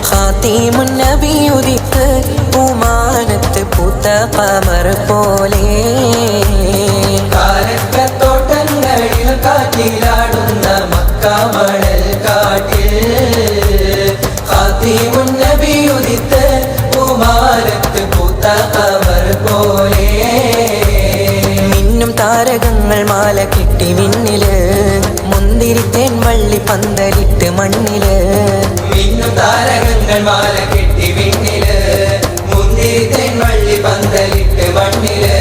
ഖാതിമുൻ നബി ഉദിത്ത് പൂമാനത്ത് പൂത്ത ഖമർ പോലെ. കാരക്കത്തോട്ടങ്ങളിളം കാറ്റിലാടുന്ന മക്ക മണൽ കാട്ടിൽ ഖാതിമുൻ നബി ഉദിത്ത് പൂമാനത്ത് പൂത്ത ഖമർ പോലെ. മിന്നും താരകങ്ങൾ മാല കെട്ടി വിണ്ണില്, മുന്തിരിത്തേൻ വള്ളി പന്തലിട്ട് മണ്ണില്. മിന്നും താരകങ്ങൾ മാല കെട്ടി വിണ്ണില്, മുന്തിരിത്തേൻ വള്ളി പന്തലിട്ട് മണ്ണില്.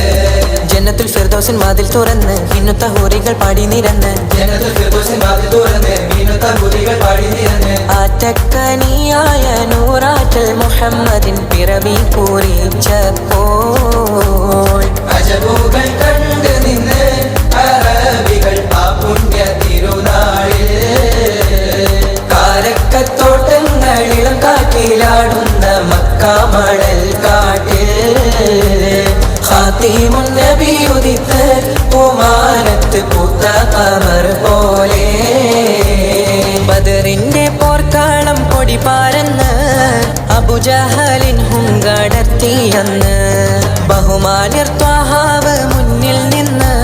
ജന്നത്തുൽ ഫിർദൗസിൻ വാതിൽ തുറന്ന് മിന്നുത്ത ഹൂറികൾ പാടി നിരന്ന്. ജന്നത്തുൽ ഫിർദൗസിൻ വാതിൽ തുറന്ന് മിന്നുത്ത ഹൂറികൾ പാടി നിരന്ന്. ആറ്റക്കനിയായ നൂറാറ്റൽ മുഹമ്മദിൻ പിറവി കുറിച്ചപ്പോൾ അജബുകൾ കണ്ട് നിന്ന് അറബികൾ ആ പുണ്യ തിരുനാളിൽ. കാരക്കത്തോട്ടങ്ങളിളം കാറ്റിലാടുന്ന മക്ക മണൽ കാട്ടിൽ ഖാതിമുൻ നബി ഉദിത്ത് പൂമാനത്ത് പൂത്ത ഖമർ പോലെ. ബദറിന്റെ പോർക്കാളം കൊടി പാരന്ന് അബുജഹലിൻ ഹുങ്കടർത്തിയെന്ന്. ബഹുമാന്യർ ത്വാഹാവ് മുന്നിൽ നിന്ന്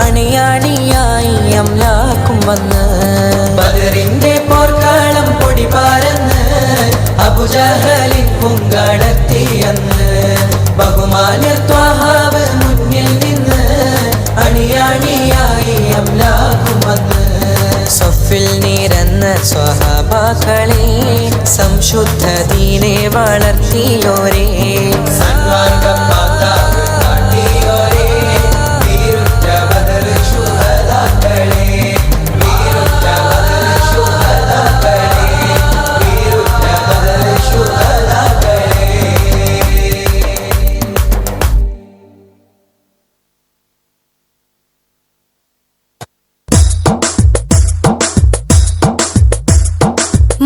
അണിയാണിയായി അംലാക്കും വന്ന്. ബദറിന്റെ പോർക്കാളം കൊടി പാരന്ന് അബുജഹലിൻ ഹുങ്കടർത്തിയെന്ന്. ബഹുമാന്യർ ത്വാഹാവ് മുന്നിൽ നിന്ന് അണിയാണിയായി അംലാക്കും വന്ന്. സഫിൽ നിരന്ന സ്വഹാബാക്കളെ സംശുദ്ധ ദീനെ വളർത്തിയോരേ.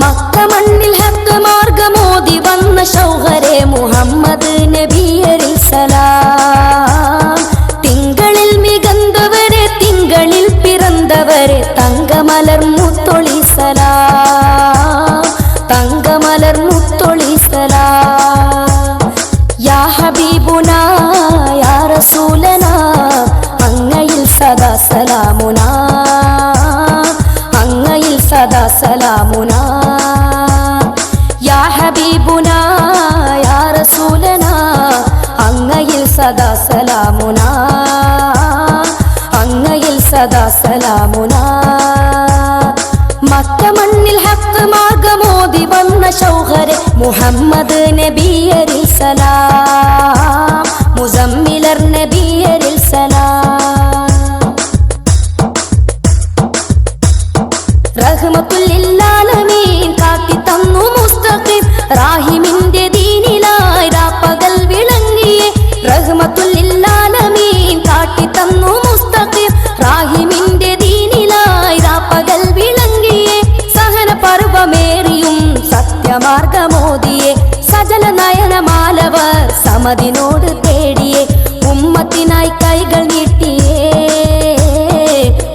മക്ക മണ്ണിൽ ഹക്ക് മാർഗമോദി വന്ന ശൗഹരെ മുഹമ്മദ് നബിയരിൽ സലാം. തിങ്കളിൽ മികந்தവരെ തിങ്കളിൽ പിറந்தവരെ തങ്കമലർ മുത്തൊളി സലാം. തങ്കമലർ മുത്തൊളി സലാം. യാ ഹബീബുനാ യാ റസൂലനാ അങ്ങയിൽ സദാ സലാമുനാ. അങ്ങയിൽ സദാ സലാമുനാ. യാ ഹബീബുനാ യാ റസൂലനാ അങ്ങയിൽ സദാ സലാമുനാ. അങ്ങയിൽ സദാ സലാമുനാ. മക്ക മണ്ണിൽ ഹക്ക് മാർഗമോദി വന്ന ശൗഹരെ മുഹമ്മദ് നബിയരിൽ സലാം. മുസമ്മിലർ നബിയരിൽ സലാം. റഹ്മത്തുൽ കാട്ടി തന്നു മുസ്തഖീം റാഹിമിന്റെ ദീനിലായി രാപ്പകൽ വിളങ്ങിയേ. റഹ്മത്തുൽ കാട്ടി തന്നു മുസ്തഖീം മാർഗമോദിയെ സജല നയനമാലവർ സമതിനോട് തേടിയേ ഉമ്മത്തിനായി കൈകൾ നീട്ടിയേ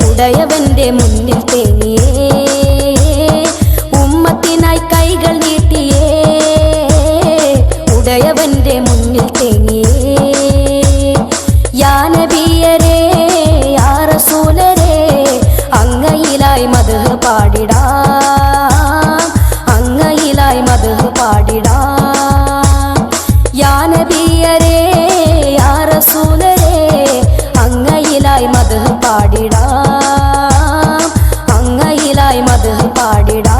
ഉടയവന്റെ മുന്നിൽ തേങ്ങിയേ ഉമ്മത്തിനായി കൈകൾ നീട്ടിയേ ഉടയവന്റെ മുന്നിൽ തേങ്ങിയേ യാ നബിയരേ യാ റസൂലരേ അങ്ങയിലായി മദ്ഹ് പാടിടാം അങ്ങയിലായി മദ്ഹ് പാടിടാം യാ നബിയരേ യാ റസൂലരേ അങ്ങയിലായി മദ്ഹ് പാടിടാം അങ്ങയിലായി മദ്ഹ് പാടിടാം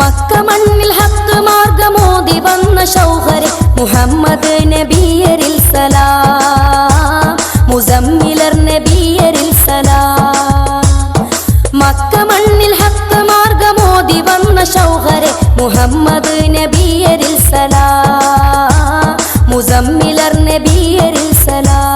മക്ക മണ്ണിൽ ഹക്ക് മാർഗമോദി വന്ന ശൗഹരെ മുഹമ്മദ് നബിയരിൽ സലാം മുസമ്മിലർ നബിയരിൽ സലാം മക്ക മണ്ണിൽ ഹക്ക് മാർഗമോദി വന്ന ശൗഹരെ മുഹമ്മദ് നബിയരിൽ സലാം മുസമ്മിലർ നബിയരിൽ സലാം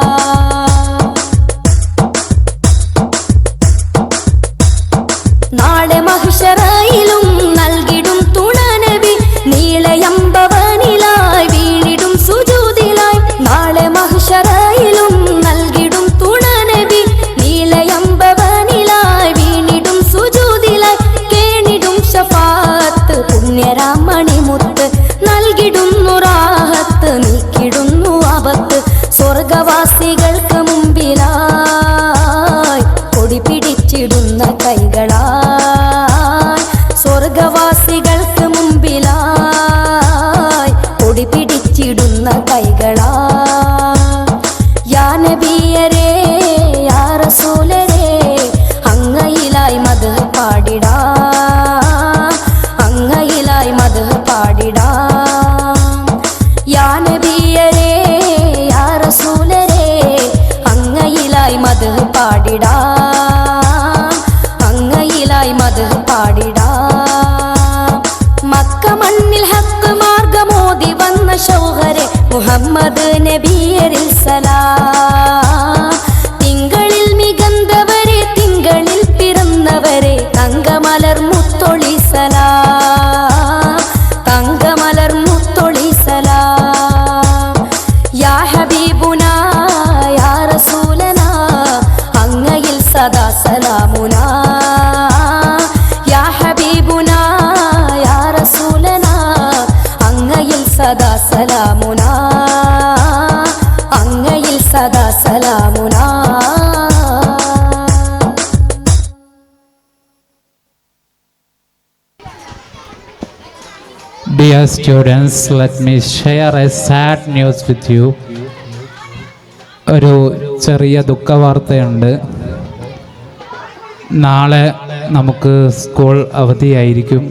നാളെ മഹ്ശറയിലും നൽകിടും തുണ നബി നീളയമ്പവനിലായി വീണിടും സുജൂദിലായി നാളെ മഹ്ശറയിലും നൽകിടും തുണ നബി നീളയമ്പവനിലായി വീണിടും സുജൂദിലായി കേണിടും ശഫാഅത്ത് പുണ്യരാമണിമുത്ത് നൽകിടുന്നു റാഹത്ത് നീക്കിടുന്നു ആപത്ത് സ്വർഗവാസികൾക്ക് മുമ്പിലായി കൊടി പിടിച്ചിടുന്ന കൈകളായി സ്വർഗവാസികൾക്ക് മുമ്പിലായി കൊടി പിടിച്ചിടുന്ന കൈകളായി യാ നബിയരേ യാ റസൂലരേ അങ്ങയിലായി മദ്ഹ് പാടിടാം അങ്ങയിലായി മദ്ഹ് പാടിടാം യാ നബിയരേ യാ റസൂലരേ അങ്ങയിലായി മദ്ഹ് പാടിടാം അങ്ങയിലായി മദ്ഹ് പാടിടാം മക്ക മണ്ണിൽ ഹക്ക് മാർഗമോദി വന്ന ശൗഹരെ മുഹമ്മദ് നബിയരിൽ സലാം തിങ്കളിൽ മികന്തവരെ തിങ്കളിൽ പിറന്നവരെ തങ്കമലർ മുത്തൊളി സലാം തങ്കമലർ മുത്തൊളി സലാം യാ ഹബീബുനാ യാ റസൂലനാ അങ്ങയിൽ സദാ സലാമുനാ യാ ഹബീബുനാ യാ റസൂലനാ അങ്ങയിൽ സദാ സലാമുനാ അങ്ങയിൽ സദാ സലാമുനാ Dear students, let me share a sad news with you. ഒരു ചെറിയ ദുഃഖവാർത്തയുണ്ട്. നാളെ നമുക്ക് സ്കൂൾ അവധിയായിരിക്കും.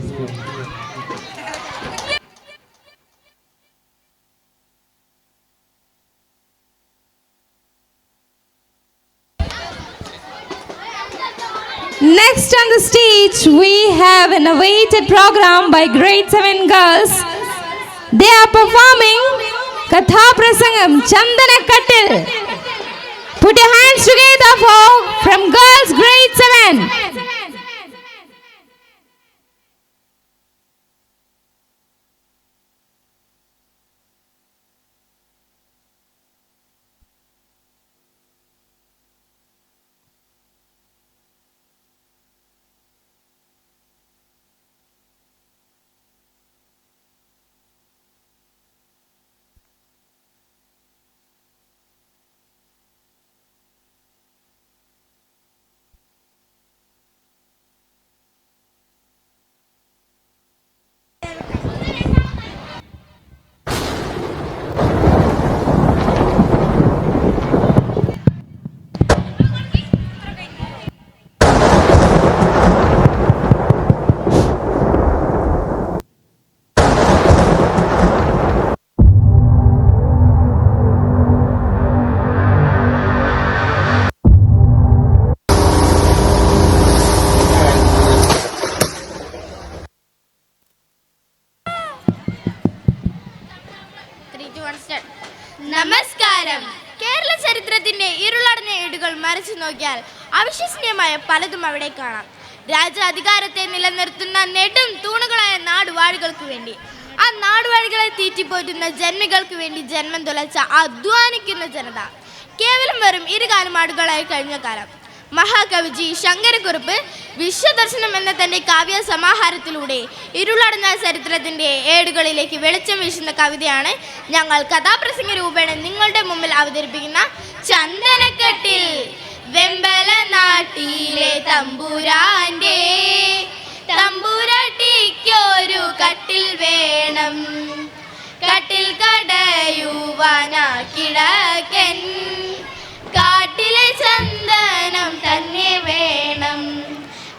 Next on the stage, we have an awaited program by grade 7 girls. They are performing Katha Prasangam Chandana Kattil. Put your hands together for from girls grade 7. നമസ്കാരം. കേരള ചരിത്രത്തിന്റെ ഇരുളടഞ്ഞ ഏടുകൾ മറിച്ചു നോക്കിയാൽ അവിശ്വസനീയമായ പലതും അവിടെ കാണാം. രാജാധികാരത്തെ നിലനിർത്തുന്ന നെടും തൂണുകളായ നാടുവാഴികൾക്ക് വേണ്ടി, ആ നാടുവാഴികളെ തീറ്റിപ്പോറ്റുന്ന ജന്മികൾക്ക് വേണ്ടി ജന്മം തുലച്ച അധ്വാനിക്കുന്ന ജനത, കേവലം വെറും ഇരുകാലുമാടുകളായി കഴിഞ്ഞ കാലം. മഹാകവി ജി ശങ്കരക്കുറുപ്പ് വിശ്വദർശനം എന്ന തൻ്റെ കാവ്യ സമാഹാരത്തിലൂടെ ഇരുളടഞ്ഞ ചരിത്രത്തിൻ്റെ ഏടുകളിലേക്ക് വെളിച്ചം വീശുന്ന കവിതയാണ് ഞങ്ങൾ കഥാപ്രസംഗ രൂപേണ നിങ്ങളുടെ മുമ്പിൽ അവതരിപ്പിക്കുന്ന ചന്ദനക്കട്ടിൽ. വെമ്പല നാട്ടിലെ തമ്പുരാന്റെ തമ്പുരാട്ടിക്കൊരു കട്ടിൽ വേണം, കട്ടിൽ കടയുവാനാ കിഴക്കൻ കാട്ടിലെ ചന്ദനം തന്നെ വേണം.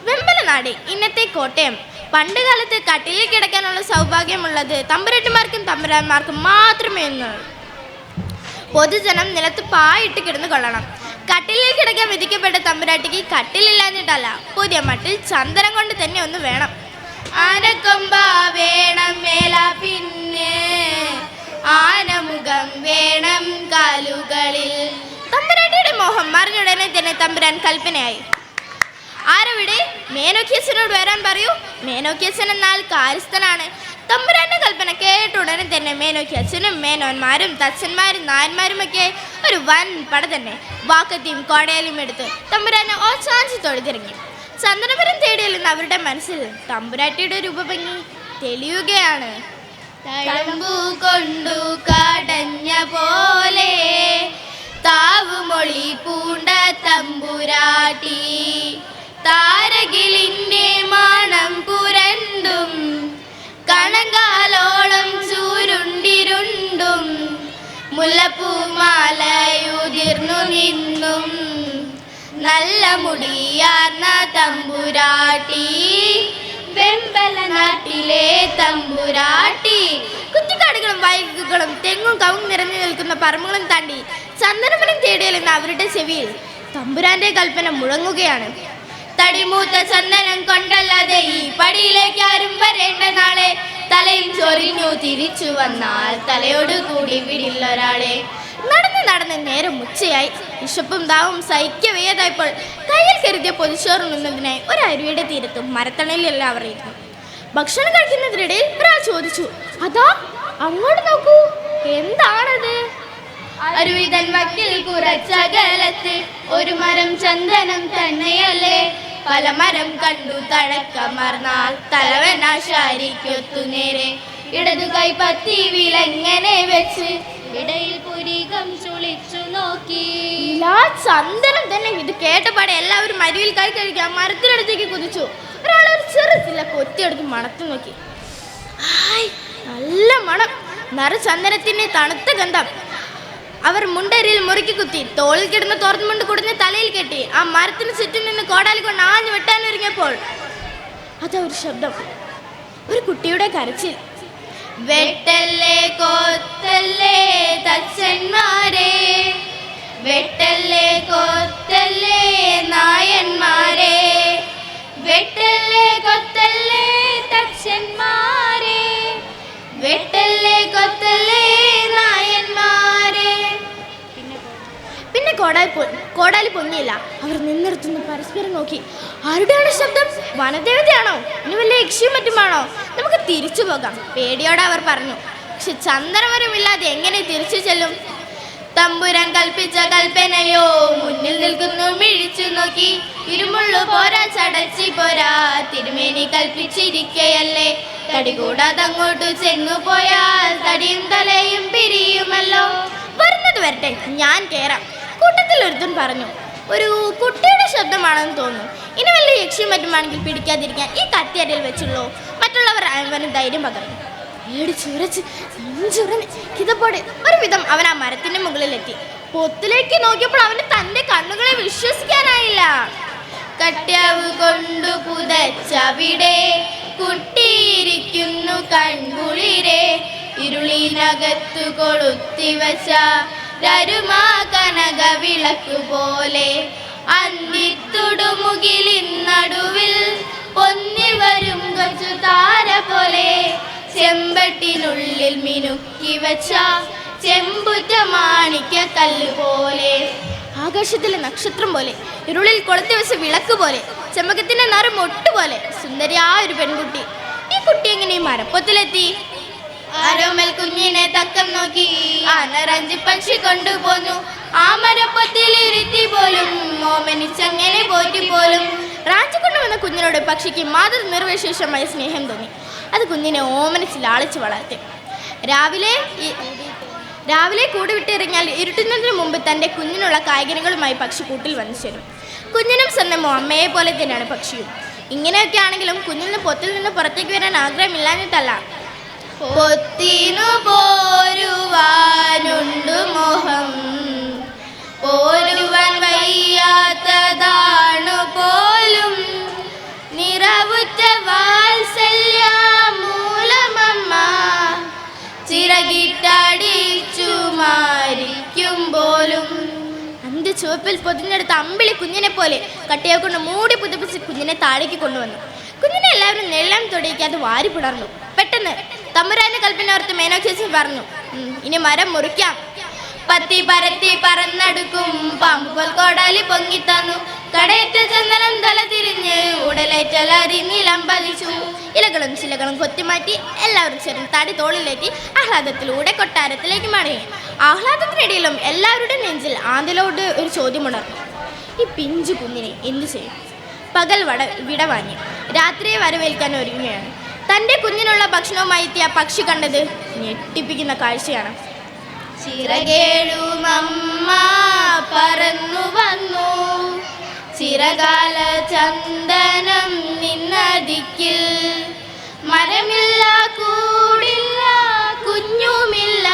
വെമ്പലനാട് ഇന്നത്തെ കോട്ടയം. പണ്ട് കാലത്ത് കട്ടിലിൽ കിടക്കാനുള്ള സൗഭാഗ്യമുള്ളത് തമ്പുരാട്ടിമാർക്കും തമ്പുരാന്മാർക്കും മാത്രമേ എന്നുള്ളൂ. പൊതുജനം നിലത്ത് പായിട്ട് കിടന്നു കൊള്ളണം. കട്ടിലിൽ കിടക്കാൻ വിധിക്കപ്പെട്ട തമ്പുരാട്ടിക്ക് കട്ടിലില്ലാഞ്ഞിട്ടല്ല, പുതിയ മട്ടിൽ ചന്ദനം കൊണ്ട് തന്നെ ഒന്ന് വേണം. ആനക്കൊമ്പ വേണം മേല, പിന്നെ ആനമുഖം വേണം കാലുകളിൽ. തമ്പുരാട്ടിയുടെ മോഹം മറിഞ്ഞുടനെ തന്നെ തമ്പുരാൻ കൽപ്പനയായി. ആരവിടെ? മേനോക്കിയച്ഛനോട് വരാൻ പറയൂ. മേനോക്കിയച്ഛൻ എന്നാൽ കാര്യസ്ഥനാണ്. തമ്പുരാന്റെ കൽപ്പന കേട്ട ഉടനെ തന്നെ മേനോക്കിയച്ഛനും മേനോന്മാരും തച്ചന്മാരും നായന്മാരുമൊക്കെ ഒരു വൻ പട തന്നെ വാക്കത്തിയും കോടയിലും എടുത്ത് തമ്പുരാനെ ഓച്ചാഞ്ചി തൊഴുതിറങ്ങി. ചന്ദനപുരം തേടിയെല്ലുന്ന അവരുടെ മനസ്സിൽ തമ്പുരാട്ടിയുടെ രൂപഭംഗി തെളിയുകയാണ്. തഴമ്പു കൊണ്ടു കടഞ്ഞ പോലെ താവുമൊളി പൂണ്ട തമ്പുരാട്ടി, താരകിലിന്റെ മാണം പുരണ്ടും കണങ്കാലോളം ചൂരുണ്ടിരുണ്ടും മുല്ലപ്പൂമാലയുതിർന്നു നിന്നും നല്ല മുടിയാർന്ന തമ്പുരാട്ടി, വെമ്പല നാട്ടിലെ തമ്പുരാട്ടി. കുറ്റിക്കാടുകളും വയലുകളും തെങ്ങും കവും നിറഞ്ഞു നിൽക്കുന്ന പറമ്പുകളും താണ്ടി ചന്ദനപുരം തേടിയെല്ലുന്ന അവരുടെ ചെവിയിൽ തമ്പുരാന്റെ കൽപ്പന മുഴങ്ങുകയാണ്. തടിമൂത്ത ചന്ദനം കൊണ്ടല്ലാതെ ഈ പടിയിലേക്ക് ആരും വരേണ്ട നാളെ, തലയും ചൊറിഞ്ഞു തിരിച്ചു വന്നാൽ തലയോട് കൂടി വിടില്ലൊരാളെ. നടന്ന് നടന്ന് നേരം ഉച്ചയായി. വിശപ്പും ദാവും സഹിക്കവേതായപ്പോൾ കയ്യിൽ കരുതിയ പൊതിച്ചോറുണ്ണുന്നതിനായി ഒരു അരുവിയുടെ തീരത്ത് മരത്തണലിൽ അവർ ഇരുന്നു. ഭക്ഷണം കഴിക്കുന്നതിനിടയിൽ ഒരാൾ ചോദിച്ചു, അതാ അങ്ങോട്ട് നോക്കൂ, എന്താണത്? അരുവിതൻ വക്കിൽ കുറച്ചകലത്ത് ഒരു മരം ചന്ദനം തന്നെയല്ലേ, പല മരം കണ്ടു തഴക്കമർന്നാൽ തലവനാശാരിക്കൊത്തു നേരെ, ഇടതു കൈ പത്തി വിലങ്ങനെ വെച്ച് ഇടയിൽ പുരികം ചുളിച്ചു നോക്കി. ചന്ദനം തന്നെ. ഇത് കേട്ടപാടെ എല്ലാവരും അരുവിൽ കൈ കഴിക്കാൻ മരത്തിനടുത്തേക്ക് കുതിച്ചു. ഒരാൾ ഒരു ചെറുത്തില്ല കൊത്തിയെടുത്ത് മണത്തു നോക്കി. ആയ്, നല്ല മണം, നറുചന്ദനത്തിന്റെ തണുത്ത ഗന്ധം. അവർ മുണ്ടരിയിൽ മുറുക്കി കുത്തി തോളിൽ കിടന്ന് തോർന്നുമുണ്ട് കുടിഞ്ഞ് തലയിൽ കെട്ടി ആ മരത്തിന് ചുറ്റും നിന്ന് കോടാലി കൊണ്ട് ആഞ്ഞു വെട്ടാനൊരുങ്ങിയപ്പോൾ അതാ ഒരു ശബ്ദം, ഒരു കുട്ടിയുടെ കരച്ചിൽ. വെട്ടല്ലേ കൊത്തല്ലേ തച്ചന്മാരെ, വെട്ടല്ലേ കൊത്തല്ലേ നായന്മാരെ, വെട്ടല്ലേ കൊത്തല്ലേ തച്ചന്മാരെ, വെട്ടല്ലേ കൊത്തല്ലേ നായന്മാരെ. പിന്നെ കോടാലി പൊങ്ങിയില്ല. അവർ നിന്നിടത്തുനിന്ന് പരസ്പരം നോക്കി. ആരുടെയാണ് ശബ്ദം? വനദേവതയാണോ? ഇനി വല്ല യക്ഷിയും മറ്റുമാണോ? നമുക്ക് തിരിച്ചു പോകാം, പേടിയോടെ അവർ പറഞ്ഞു. പക്ഷെ ചന്ദനമരമില്ലാതെ എങ്ങനെ തിരിച്ചു ചെല്ലും? തമ്പുരാൻ കൽപ്പിച്ച കൽപ്പനയോ മുന്നിൽ നിൽക്കുന്നു മിഴിച്ചു നോക്കി. ഇരുമുള്ളു പോരാ ചടച്ചി പോരാ, തിരുമേനി കൽപ്പിച്ചിരിക്കയല്ലേ, തടി കൂടാതെ അങ്ങോട്ടു ചെന്നു പോയാൽ തടിയും തലയും പിരിയുമല്ലോ. വരുന്നത് വരട്ടെ, ഞാൻ കേറാം. കൂട്ടത്തിൽ ഒരുത്തൻ പറഞ്ഞു. ഒരു കുട്ടിയുടെ ശബ്ദമാണെന്ന് തോന്നുന്നു. ഇനി വല്ല യക്ഷിയും മറ്റുമാണെങ്കിൽ പിടിക്കാതിരിക്കാൻ ഈ കത്തിയടിയിൽ വെച്ചുള്ളൂ. മറ്റുള്ളവർ അവന് ധൈര്യം പകർന്നു. ഇതപ്പോടെ ഒരു വിധം അവൻ ആ മരത്തിന്റെ മുകളിലെത്തി. പൊത്തിലേക്ക് നോക്കിയപ്പോൾ അവന് തന്റെ കണ്ണുകളെ വിശ്വസിക്കാനായില്ല. കട്യാവ് കൊണ്ടു പുതച്ചവിടെ കുട്ടിയിരിക്കുന്നു കൺകുളിരെ, ഇരുളിനകത്തു കൊളുത്തിവച്ച രരുമാ കനക വിളക്കു പോലെ, അന്തിത്തുടുമുകിലിൻ നടുവിൽ പൊന്നിവരും കൊച്ചു താര പോലെ, ചെമ്പട്ടിനുള്ളിൽ മിനുക്കി വച്ച ചെമ്പുറ്റ മാണിക്ക കല്ല് പോലെ. ആകാശത്തിലെ നക്ഷത്രം പോലെ, ഇരുളിൽ കൊളുത്തി വെച്ച വിളക്ക് പോലെ, ചെമ്പകത്തിന്റെ നിറം ഒട്ടുപോലെ സുന്ദരിയായ ഒരു പെൺകുട്ടി. ഈ കുട്ടി എങ്ങനെ മരപ്പൊത്തിലെത്തി? ആരോമൽ കുഞ്ഞിനെ തക്കം നോക്കി ആനറഞ്ചി പക്ഷി കൊണ്ടുപോന്നു. ആ മരപ്പൊത്തിലിരുത്തി പോലും ഓമനിച്ചങ്ങനെ പോറ്റി പോലും. റാഞ്ചി കൊണ്ടുവന്ന കുഞ്ഞിനോട് പക്ഷിക്ക് മാതൃനിർവിശേഷമായ സ്നേഹം തോന്നി. അത് കുഞ്ഞിനെ ഓമനിച്ച് ലാളിച്ച് വളർത്തി. രാവിലെ കൂട് വിട്ടിറങ്ങിയാൽ ഇരുട്ടുന്നതിന് മുമ്പ് തൻ്റെ കുഞ്ഞിനുള്ള കായ്കനികളുമായി പക്ഷി കൂട്ടിൽ വന്നു ചേരും. കുഞ്ഞിനും സ്വന്തമോ അമ്മയെ പോലെ തന്നെയാണ് പക്ഷിയും. ഇങ്ങനെയൊക്കെ ആണെങ്കിലും കുഞ്ഞിന് പൊത്തിൽ നിന്ന് പുറത്തേക്ക് വരാൻ ആഗ്രഹമില്ലാഞ്ഞിട്ടല്ല. പൊത്തിനു പോരുവാനുണ്ടു മോഹം, പോരുവാൻ വയ്യാത്തതാണു പോലും, നിറവുറ്റ വാത്സല്യ മൂലമമ്മ ചിറകിട്ടടിച്ചു മാരിക്കും പോലും. അന്ത് ചുവപ്പിൽ പൊതിഞ്ഞെടുത്ത അമ്പിളി കുഞ്ഞിനെ പോലെ കട്ടിയെ കൊണ്ട് മൂടി പുതിപ്പിച്ച് കുഞ്ഞിനെ താഴേക്ക് കൊണ്ടുവന്നു. കുഞ്ഞിനെ എല്ലാവരും നെല്ലാം തൊടിയിക്കാതെ വാരി പിടർന്നു. പെട്ടെന്ന് തമ്പുരാന്റെ കൽപ്പന ഓർത്ത് മേനോക്കേശൻ പറഞ്ഞു, ഇനി മരം മുറിക്കാം. പത്തി പരത്തി പറന്നെടുക്കും പാമ്പ് പോൽ കോടാലി പൊങ്ങിത്തന്നു. കടയറ്റ ചന്ദനം തല തിരിഞ്ഞ് ഉടലേറ്റലറി നിലം പതിച്ചു. ഇലകളും ചിലകളും കൊത്തിമാറ്റി എല്ലാവരും ചേർന്ന് തടി തോളിലേറ്റി ആഹ്ലാദത്തിലൂടെ കൊട്ടാരത്തിലേക്ക് മടങ്ങി. ആഹ്ലാദത്തിനിടയിലും എല്ലാവരുടെ നെഞ്ചിൽ ആദിലോട് ഒരു ചോദ്യമുണർന്നു. ഈ പിഞ്ചു കുഞ്ഞിനെ എന്തു ചെയ്യും? പകൽ വിടവാങ്ങി രാത്രിയെ വരവേൽക്കാൻ ഒരുങ്ങുകയാണ്. തൻ്റെ കുഞ്ഞിനുള്ള ഭക്ഷണവുമായി എത്തിയ പക്ഷി കണ്ടത് ഞെട്ടിപ്പിക്കുന്ന കാഴ്ചയാണ്. ചിറകേഴുമമ്മ പറന്നു വന്നു, ചിറകാല ചന്ദനം നിന്നദിക്കിൽ. മരമില്ല, കൂടില്ല, കുഞ്ഞുമില്ല,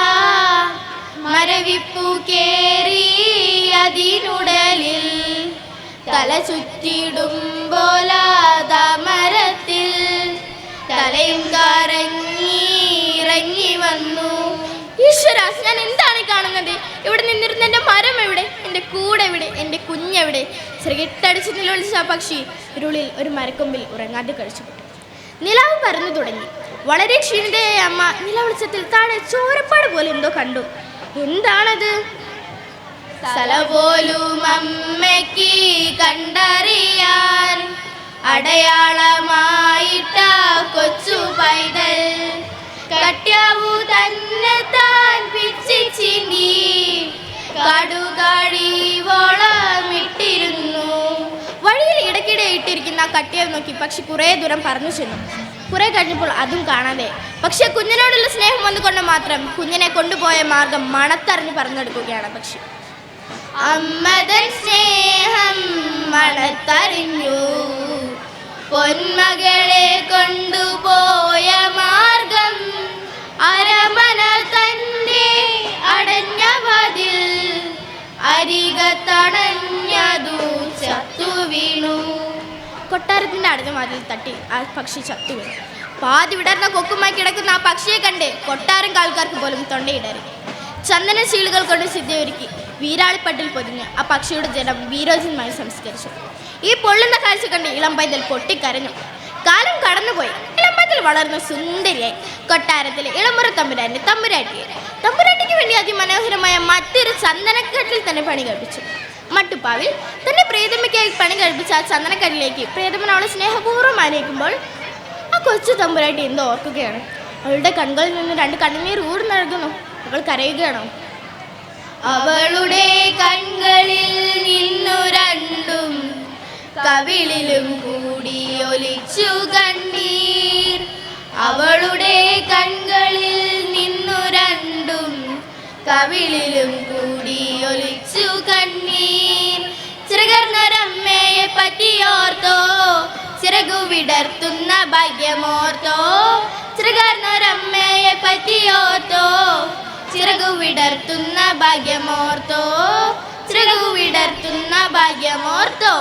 മരവിപ്പു കേറി അതിനുടലിൽ. തല ചുറ്റിടുമ്പോലാതാ മരത്തിൽ തലയും കറങ്ങി വന്നു. ഈശ്വര, ഞാൻ എന്താണ് കാണുന്നത്? ഇവിടെ നിന്നിരുന്ന എൻ്റെ മരം എവിടെ? എൻ്റെ കൂടെ എവിടെ? എൻ്റെ കുഞ്ഞെവിടെ? ചിറകിട്ടടിച്ച് നിലവിളിച്ച ആ പക്ഷി ഇരുളിൽ ഒരു മരക്കൊമ്പിൽ ഉറങ്ങാതെ കഴിച്ചുപെട്ടു. നിലാവ് പരന്നു തുടങ്ങി. വളരെ ക്ഷീണിതയായ അമ്മ നിലവിളിച്ചത്തിൽ താഴെ ചോരപ്പാട് പോലെ എന്തോ കണ്ടു. എന്താണത്? സ്ഥല പോലും അമ്മയ്ക്ക് കണ്ടറിയാൻ അടയാളമായിട്ട കൊച്ചു പൈതൽ. കട്യാവു തന്നെ താൻ പിച്ചിച്ചിന്തി കടുകടിവോളമിട്ടിരുന്നു. വഴിയിൽ ഇടയ്ക്കിടെ ഇട്ടിരിക്കുന്ന ആ കട്യാവ് നോക്കി പക്ഷി കുറേ ദൂരം പറന്നു ചെന്നു. കുറെ കഴിഞ്ഞപ്പോൾ അതും കാണാതെ. പക്ഷെ കുഞ്ഞിനോടുള്ള സ്നേഹം വന്നുകൊണ്ട് മാത്രം കുഞ്ഞിനെ കൊണ്ടുപോയ മാർഗം മണത്തറിഞ്ഞ് പറന്നെടുക്കുകയാണ് പക്ഷി. അമ്മതൻ സ്നേഹം മണത്തറിഞ്ഞു, പൊന്മകളെ കൊണ്ടുപോയ മാർഗം. അരമന തന്റെ അടഞ്ഞ വാതിൽ അരികത്തടഞ്ഞതു ചത്തു വീണു. കൊട്ടാരത്തിന്റെ അടഞ്ഞ വാതിൽ തട്ടി ആ പക്ഷി ചത്തു വീണു. പാതി വിടർന്ന കൊക്കുമായി കിടക്കുന്ന ആ പക്ഷിയെ കണ്ട് കൊട്ടാരം കാൽക്കാർക്ക് പോലും തൊണ്ടയിടറി. ചന്ദന ശീലുകൾ കൊണ്ട് സിദ്ധിയൊരുക്കി വീരാളിപ്പട്ടിൽ പൊതിഞ്ഞ് ആ പക്ഷിയുടെ ജഡം വീരോചനമായി സംസ്കരിച്ചു. ഈ പൊള്ളുന്ന കാഴ്ച കണ്ട് ഇളം പൈതൽ പൊട്ടിക്കരഞ്ഞു. കാലം കടന്നുപോയി. ഇളം പൈതൽ വളർന്ന സുന്ദരിയായി. കൊട്ടാരത്തിലെ ഇളമുറ തമ്പുരാട്ടിക്ക് വേണ്ടി അതിമനോഹരമായ മറ്റൊരു ചന്ദനക്കട്ടിൽ തന്നെ പണി കഴിപ്പിച്ചു. മട്ടുപ്പാവിൽ തന്റെ പ്രിയതമ്മയ്ക്കായി പണി കഴിപ്പിച്ച ആ ചന്ദനക്കട്ടിലേക്ക് പ്രിയതമ്മൻ അവളെ സ്നേഹപൂർവ്വം ആനയിക്കുമ്പോൾ ആ കൊച്ചു തമ്പുരാട്ടി എന്തോ ഓർക്കുകയാണ്. അവളുടെ കണ്ണുകളിൽ നിന്ന് രണ്ട് കണ്ണുനീർ ഊർന്നൊഴുകുന്നു. അവൾ കരയുകയാണോ? അവളുടെ കണ്ണുകളിൽ നിന്നു രണ്ടും കവിളിലും കൂടി ഒലിച്ചു കണ്ണീർ. അവളുടെ കണ്ണുകളിൽ നിന്നു രണ്ടും കവിളിലും കൂടി ഒലിച്ചു കണ്ണീർ. ചിറകർന്നൊരമ്മയെ പറ്റിയോർത്തോ, ചിറകു വിടർത്തുന്ന ഭാഗ്യമോർത്തോ. ചിറകർന്നൊരമ്മയെ പറ്റിയോർത്തോ, ചിറകു വിടർത്തുന്ന ഭാഗ്യമോർത്തോ. ചിറകു വിടർത്തുന്ന ഭാഗ്യമോർത്തോ.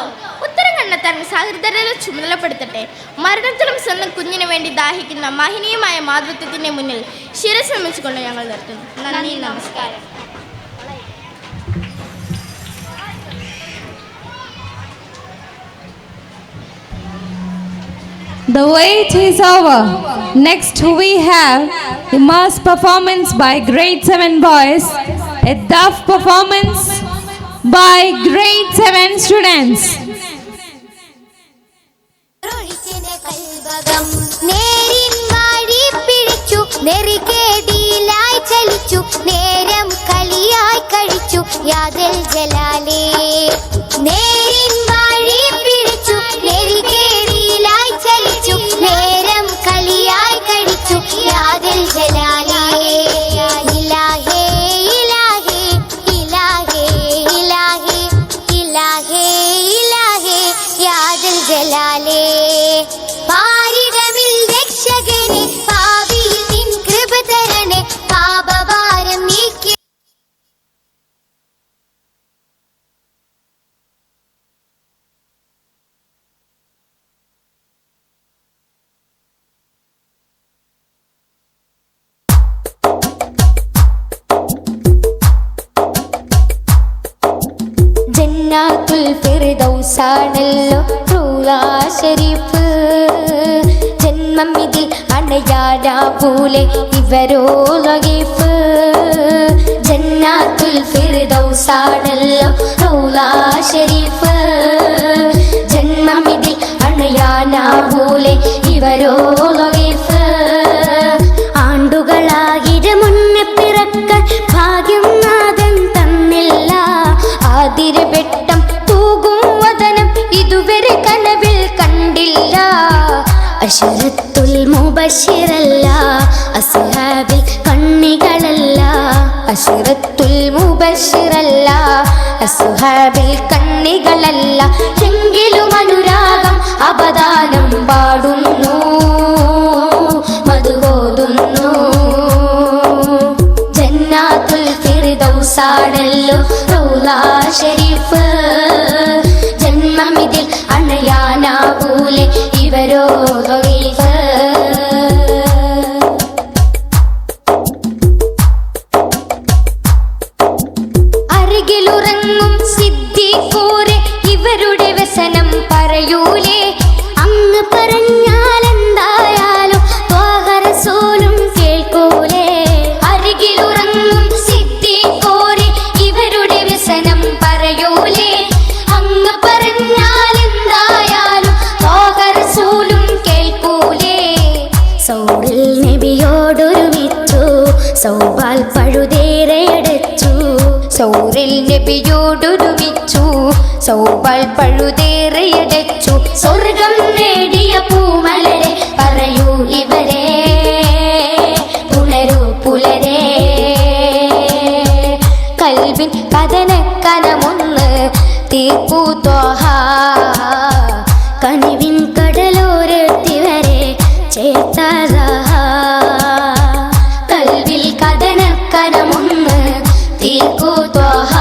ഉത്തരം കണ്ടെത്താൻ സഹൃദയരെ ചുമതലപ്പെടുത്തട്ടെ. മരണത്തിലും സ്വന്തം കുഞ്ഞിന് വേണ്ടി ദാഹിക്കുന്ന മഹനീയമായ മാതൃത്വത്തിന്റെ മുന്നിൽ ശിരസ് നമിച്ചുകൊണ്ട് ഞങ്ങൾ നിർത്തുന്നു. നന്ദി, നമസ്കാരം. The wait is over. Next we have the mass performance by grade 7 boys, a dove performance by grade 7 students. നേരിൻ വാഴി പിടിച്ചു നെറികേടിയിലായി ചലിച്ചു നേരം കളിയായി കഴിച്ചു യാദൽ ജലാലേ നേരിൻ വാഴി പിടിച്ചു നെറികേടിയിലായി ചലിച്ചു നേരം കളിയായി കഴിച്ചു യാദൽ ജലാലേ ഇലാഹേ ഇലാഹേ ഇലാഹേ ഇലാഹേ ഇലാഹേ ഇലാഹേ യാദൽ ജലാലേ പാരിടമിൽ രക്ഷകനെ പാവിയിൽ നിൻ കൃപ തരണേ പാപഭാരം നീക്കി ജന്നാത്തുൽ ഫിർദൗസാണല്ലോ റൂളാ ശരീഫ് ജന്മം ഇതിൽ അണയാനാവൂലെ ഇവരോ ലഗീഫ് ജന്നാത്തുൽ ഫിർദൗസാണല്ലോ റൂളാ ശരീഫ് ജന്മം ഇതിൽ അണയാനാവൂലെ ഇവരോ ലഗീഫ് ആണ്ടുകളായിരം മുന്നേ പിറക്കാൻ ഭാഗ്യം നാഥൻ തന്നില്ല ആതിരവെട്ടം തൂകും വദനം ഇതുവരെ കനവിൽ കണ്ടില്ല അശറത്തുൽ മുബശ്ശിറല്ല അസ്ഹാബിൽ കണ്ണികളല്ല അശറത്തുൽ മുബശ്ശിറല്ല അസ്ഹാബിൽ കണ്ണികളല്ല എങ്കിലും അനുരാഗം അവദാനം പാടുന്നു മധുഹോതുന്നു ജന്നാത്തുൽ ഫിർദൗസാണല്ലോ റൗളാ ശരീഫ് ജന്മം ഇതിൽ അണയാനാവൂലെ ഇവരോ ലഗീഫ് അരികിലുറങ്ങും സിദ്ദീഖൂരെ ഇവരുടെ വ്യസനം പറയൂലേ അങ്ങ് പറഞ്ഞാൽ എന്തായാലും ത്വാഹ റസൂലും കേൾക്കൂലേ അരികിലുറങ്ങും സിദ്ദീഖൂരെ ഇവരുടെ വ്യസനം പറയൂലേ അങ്ങ് പറഞ്ഞാൽ എന്തായാലും ത്വാഹ റസൂലും കേൾക്കൂലേ സൗറിൽ നബിയോടൊരുമിച്ചു സൗബാൽ പഴുതേറെയടച്ചു സൗറിൽ നബിയോടൊരുമിച്ചു സൗബാൽ പഴുതേറെയടച്ചു സ്വർഗം നേടിയ പൂമലരെ പറയൂ ഇവരെ പുലരൂ പുലരെ കൽവിൻ കഥനക്കനമൊന്ന് തീർപ്പൂ ത്വാഹ കനിവിൻ കടലോരത്തിവരെ ചേർത്തത കൽവിൽ കഥനക്കനമൊന്ന് തീർപ്പൂ ത്വാഹ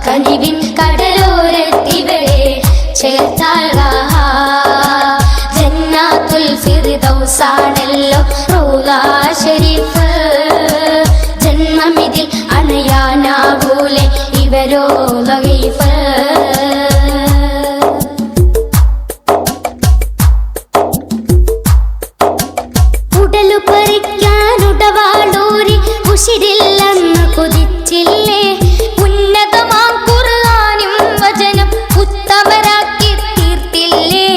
കനിവിൻ കടലോരത്തിവരെ ചേർത്തത ജന്നാത്തുൽ ഫിർദൗസാണല്ലോ റൗളാ ശരീഫ് ജന്മം ഇതിൽ അണയാനാവൂലെ ഇവരോ ലഗീഫ് ഉടലു പറിക്കാനുടവാളൂരി ഉശിരില്ലെന്ന് കൊതിച്ചില്ലേ ഉന്നതമാം ഖുർആനും വചനം ഉത്തമരാക്കി തീർത്തില്ലേ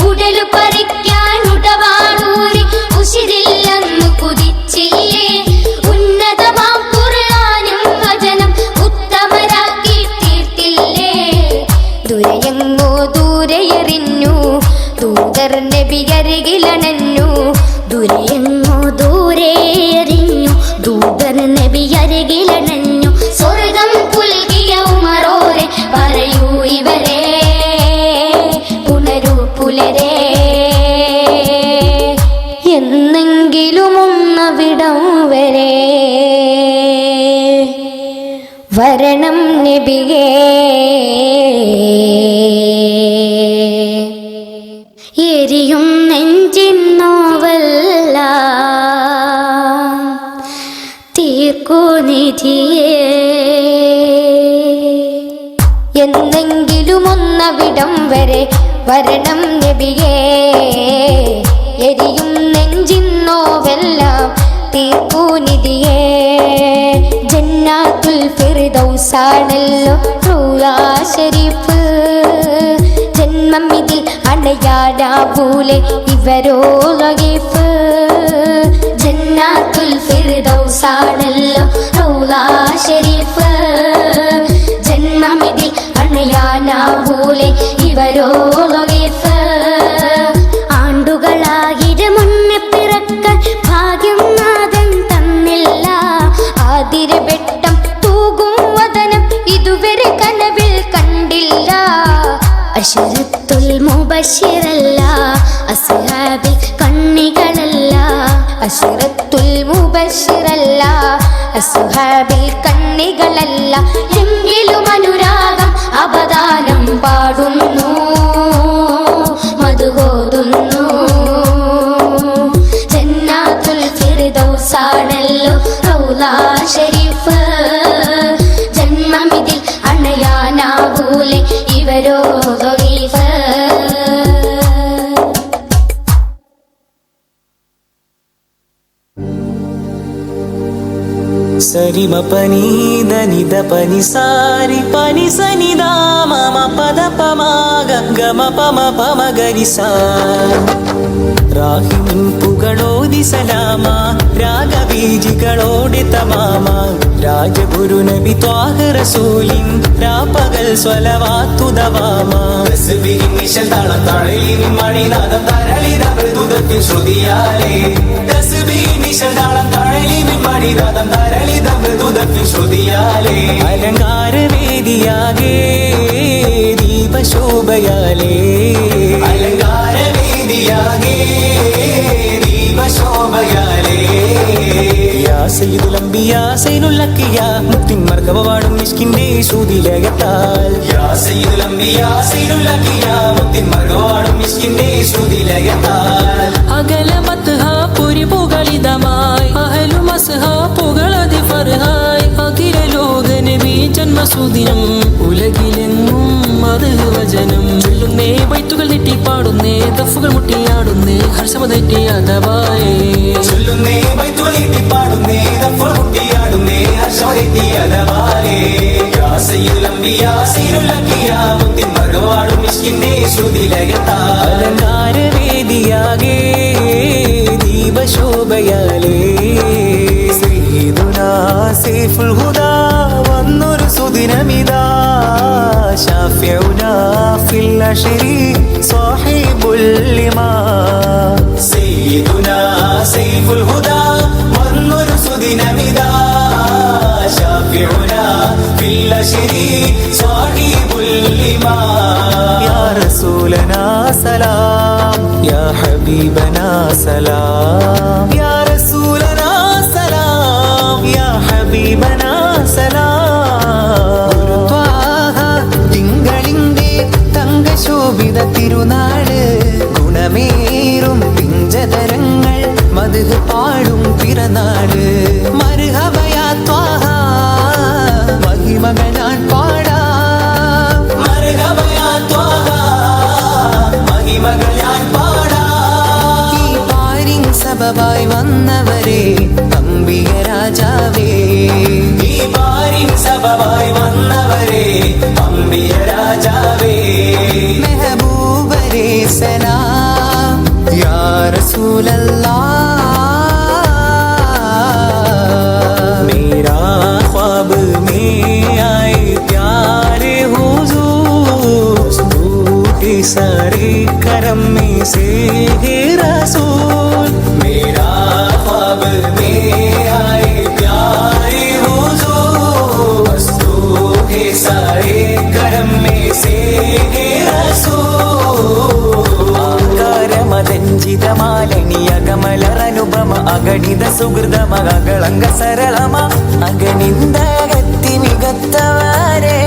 ഉടലു പറിക്കാനുടവാളൂരി ഉശിരില്ലെന്ന് കൊതിച്ചില്ലേ ഉന്നതമാം ഖുർആനും വചനം ഉത്തമരാക്കി തീർത്തില്ലേ ദുരയെങ്ങോ ദൂരെയെറിഞ്ഞു ദൂതർ നബിയരികിലണഞ്ഞു ദുരയെങ്ങോ ദൂരെയെറിഞ്ഞു ദൂതർ നബിയരികിലണഞ്ഞു സ്വർഗം പുൽകിയ ഉമറോരെ പറയൂ ഇവരെ പുണരൂ പുലരെ എന്നെങ്കിലും ഒന്നവിടം വരെ വരണം നബിയേ എരിയും നെഞ്ചിൻ നോവല്ല തീർക്കൂ നിധിയേ എന്നെങ്കിലും ഒന്നവിടം വരെ വരണം നബിയേ എരിയും നെഞ്ചിൻ നോവെല്ലാം തീർക്കൂ നിധിയേ ജന്നാത്തുൽ ഫിർദൗസാണല്ലോ റൗള ശരീഫ് ജന്മം ഇതിൽ അണയാനാവൂലെ ഇവരോ ലഗീഫ് ജന്നാത്തുൽ ഫിർദൗസാണല്ലോ റൗള ശരീഫ് ജന്മം ഇതിൽ അണയാനാവൂലെ ഇവരോ ലഗീഫ് ആണ്ടുകളായിരം മുന്നേ പിറക്കാൻ ഭാഗ്യം നാഥൻ തന്നില്ല ആതിരവെട്ടം തൂകും വദനം ഇതുവരെ കനവിൽ കണ്ടില്ല അശറത്തുൽ മുബശ്ശിറല്ല അസ്ഹാബിൽ കണ്ണികളല്ല അശറത്തുൽ മുബശ്ശിറല്ല അസ്ഹാബിൽ കണ്ണികളല്ല എങ്കിലും അനുരാഗം അവദാനം പാടുന്നു മധുഹോതുന്നു ജന്നാത്തുൽ ഫിർദൗസാണല്ലോ റൗള ശരീഫ് ജന്മമിതിൽ അണയാനാവൂലെ ഇവരോ ഗരീഫ് సరిమ పని ధనిద పని సారి పని సనిదా మమ పద పమాగ గమ పమ పమ గరిసా രാഹിമിൻ പുകളോതി സലാമ രാഗബീജികളോടെ തമാമ രാജഗുരു നബി ത്വാഹ റസൂലിൻ രാപകൽ സ്വലവാത്തു ദവാമ തസ്ബീഹ് നിശൽ താളം താളലിൻ മണിനാദം തരളിത മൃദുദത്തിൽ ശ്രുതിയാലേ തസ്ബീഹ് നിശൽ താളം താളലിൻ മണിനാദം തരളിത മൃദുദത്തിൽ ശ്രുതിയാലേ അലങ്കാരവേദിയാകേ ദീപശോഭയാലേ അലങ്കാരവേദിയാകേ ദീപശോഭയാലേ യാ സയ്യിദുൽ അംബിയാ സൈനുൽ അക്കിയാ മുത്തിൻ മർഹബവാടും മിസ്കിന്റെ ശ്രുതിലയത്താൽ യാ സയ്യിദുൽ അംബിയാ സൈനുൽ അക്കിയാ മുത്തിൻ മർഹബവാടും മിസ്കിന്റെ ശ്രുതിലയത്താൽ അകലമത്ഹ പുരി പുകളിതമായി അഹലു മസ്ഹ പുകളതി ഫർഹായ് അഖില ലോക നബി ജന്മസുദിനം ഉലകിലെങ്ങും അത് വചനം ചൊല്ലുന്നേ ബൈത്തുകൾ നെട്ടി പാടുന്നേ ദഫുകൾ മുട്ടിയാടുന്നേ ഹർഷമതെറ്റി അതവായേ ചൊല്ലുന്നേ ബൈത്തുകൾ നെട്ടി പാടുന്നേ ദഫുകൾ മുട്ടിയാടുന്നേ ഹർഷമതെറ്റി അതവായേ യാ സയ്യിദുൽ അംബിയാ സയ്യിദുൽ അംബിയാ മുത്തിൻ മർഹബവാടും മിസ്കിന്റെ ശ്രുതിലയത്താൽ അലങ്കാരവേദിയാകേ ദീപശോഭയാലേ സയ്യിദുനാ സൈഫുൽ ഹുദാ വന്നൊരു സുദിനമിതാ ഷാഫിഉനാ ഫിൽ അശ്രി സാഹിബുൽ ലിമാ സയ്യിദുനാ സൈഫുൽ ഹുദാ വന്നൊരു സുദിനമിതാ ഷാഫിഉനാ ഫിൽ അശ്രി സാഹിബുൽ ലിമാ യാ റസൂലനാ സലാം യാ ഹബീബനാ സലാം യാ റസൂലനാ സലാം യാ ഹബീബനാ സലാം ഗുരുത്വാഹ തിങ്കളിന്റെ തങ്കശോഭിത തിരുനാട് ഗുണമേറും പിഞ്ചതരങ്ങൾ മദ്ഹ് പാടും പിറന്നാട് മർഹബയാ ത്വാഹ മഹിമകൾ ഞാൻ പാടാം മർഹബയാ ത്വാഹ മഹിമകൾ ഞാൻ പാടാം ഈ പാരിൻ സബബായി വന്നവരെ അംബിക രാജാവേ ഈ പാരിൻ സബബായി വന്നവരെ അംബിക രാജാവേ മെഹബൂബരേ സലാം യാ റസൂലല്ലാഹ് मेरा ख्वाब में आए प्यारे हुजूर टूटे सारे करम में से है रसूल मेरा ख्वाब में आए प्यारे हुजूर टूटे सारे करम में से है रसूल ആകാരമതഞ്ചിതമാലനിയ കമലറനുപമ അഗണിത സുഹൃതമകളങ്ക സരളമ അഗണിന്ദകത്തി മികത്തവരെ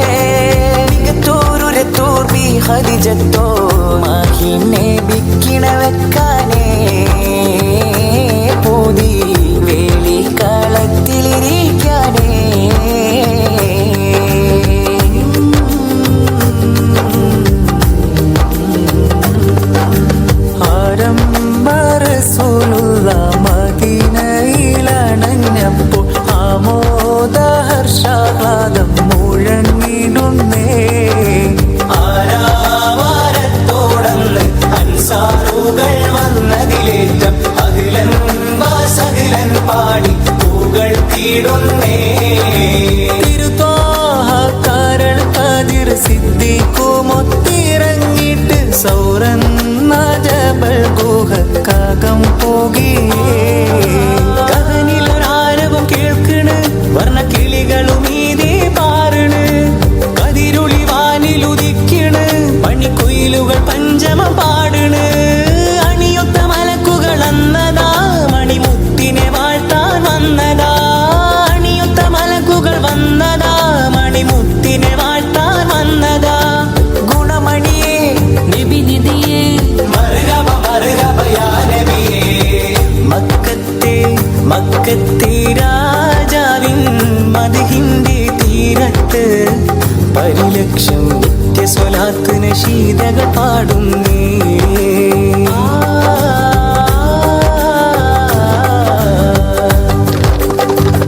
മികത്തോരുരത്തോർ ബി ഹരിജത്തോ മാഹിനെ ബിക്കിണ വെക്കാനേ പൂതി വേലി കളത്തിലിരിക്കാനേ മദീനയിലണഞ്ഞപ്പോൾ ആമോദ ഹർഷാഹ്ലാദ വന്നിടുന്നേ തിരുത്വാഹക്കാരൻ കതിർ സിദ്ധിക്കുമൊത്തിറങ്ങിട്ട് സൗരന്ന ജബൽ ഗുഹക്കകം പോകേ കഥനിലൊരാരവം കേൾക്കണ് വർണ്ണ കിളികളും ഈതേ പാറണ് കതിരുളി വാനിലുദിക്കണ് പണിക്കുയിലുകൾ പഞ്ചമ പാടണ് അണിയൊത്ത മലക്കുകൾ അന്നതാ മണിമുത്തിനെ വാഴ്ത്താൻ വന്നതാ അണിയൊത്ത മലക്കുകൾ വന്നതാ മണിമുത്തിനെ വാഴ്ത്താൻ വന്നതാ ഗുണമണിയേ നബി നിധിയേ മർഹബ മർഹബ യാ നബിയേ മക്കത്തെ രാജാവിൻ മദ്ഹിന്റെ തീരത്ത് പരിലക്ഷം നിത്യസ്വലാത്ത് നശീദകൾ പാടുന്നേ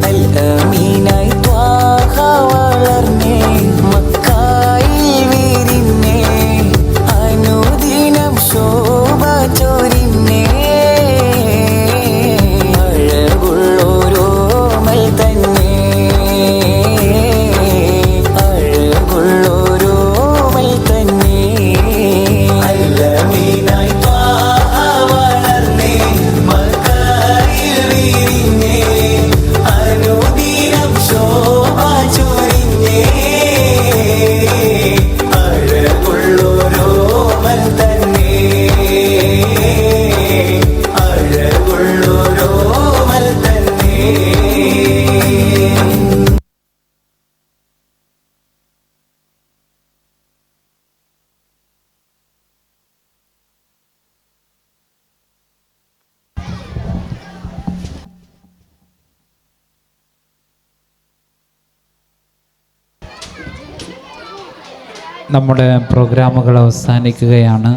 അൽ-അമീനായി ത്വാഹ വളർന്നേ മക്കായിൽ വിരിഞ്ഞേ അനുദിനം ശോഭ ചൊരിഞ്ഞേ അഴകുള്ളോരോമൽ തന്നെ അഴകുള്ളോരോമൽ തന്നെ അൽ-അമീനായി ത്വാഹ വളർന്നേ മക്കായിൽ വിരിഞ്ഞേ അനുദിനം ശോഭ ചൊരിഞ്ഞേ അഴകുള്ളോരോമൽ തന്നെ അഴകുള്ളോരോമൽ തന്നെ നമ്മുടെ പ്രോഗ്രാമുകൾ അവസാനിക്കുകയാണ്.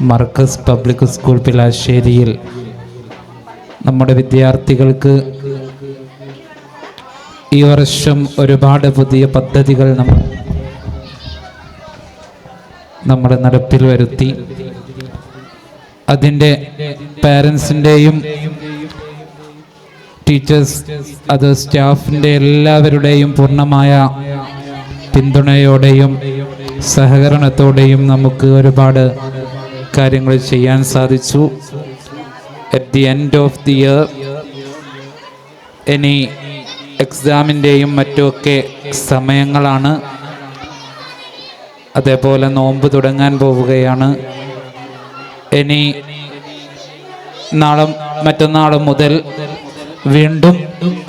മർക്കസ് പബ്ലിക് സ്കൂൾ പിലാശ്ശേരിയിൽ നമ്മുടെ വിദ്യാർത്ഥികൾക്ക് ഈ വർഷം ഒരുപാട് പുതിയ പദ്ധതികൾ നമ്മൾ നടപ്പിൽ വരുത്തി. അതിൻ്റെ പാരൻസിൻ്റെയും ടീച്ചേഴ്സ് അത് സ്റ്റാഫിൻ്റെ എല്ലാവരുടെയും പൂർണ്ണമായ പിന്തുണയോടെയും സഹകരണത്തോടെയും നമുക്ക് ഒരുപാട് കാര്യങ്ങൾ ചെയ്യാൻ സാധിച്ചു. At the end of the year ഇനി എക്സാമിൻ്റെയും മറ്റുമൊക്കെ സമയങ്ങളാണ്. അതേപോലെ നോമ്പ് തുടങ്ങാൻ പോവുകയാണ്. ഇനി മറ്റന്നാൾ മുതൽ വീണ്ടും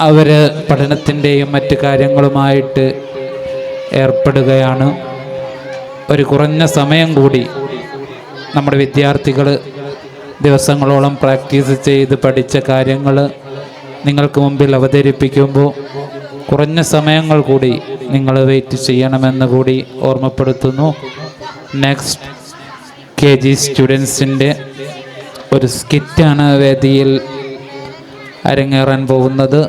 അവർ പഠനത്തിൻ്റെയും മറ്റു കാര്യങ്ങളുമായിട്ട് ഏർപ്പെടുകയാണ്. ഒരു കുറഞ്ഞ സമയം കൂടി നമ്മുടെ വിദ്യാർത്ഥികൾ ദിവസങ്ങളോളം പ്രാക്ടീസ് ചെയ്ത് പഠിച്ച കാര്യങ്ങൾ നിങ്ങൾക്ക് മുമ്പിൽ അവതരിപ്പിക്കുമ്പോൾ കുറഞ്ഞ സമയങ്ങൾ കൂടി നിങ്ങൾ വെയിറ്റ് ചെയ്യണമെന്ന് കൂടി ഓർമ്മപ്പെടുത്തുന്നു. നെക്സ്റ്റ് KG സ്റ്റുഡൻസിൻ്റെ ഒരു സ്കിറ്റാണ് വേദിയിൽ അരങ്ങേറാൻ പോകുന്നത്.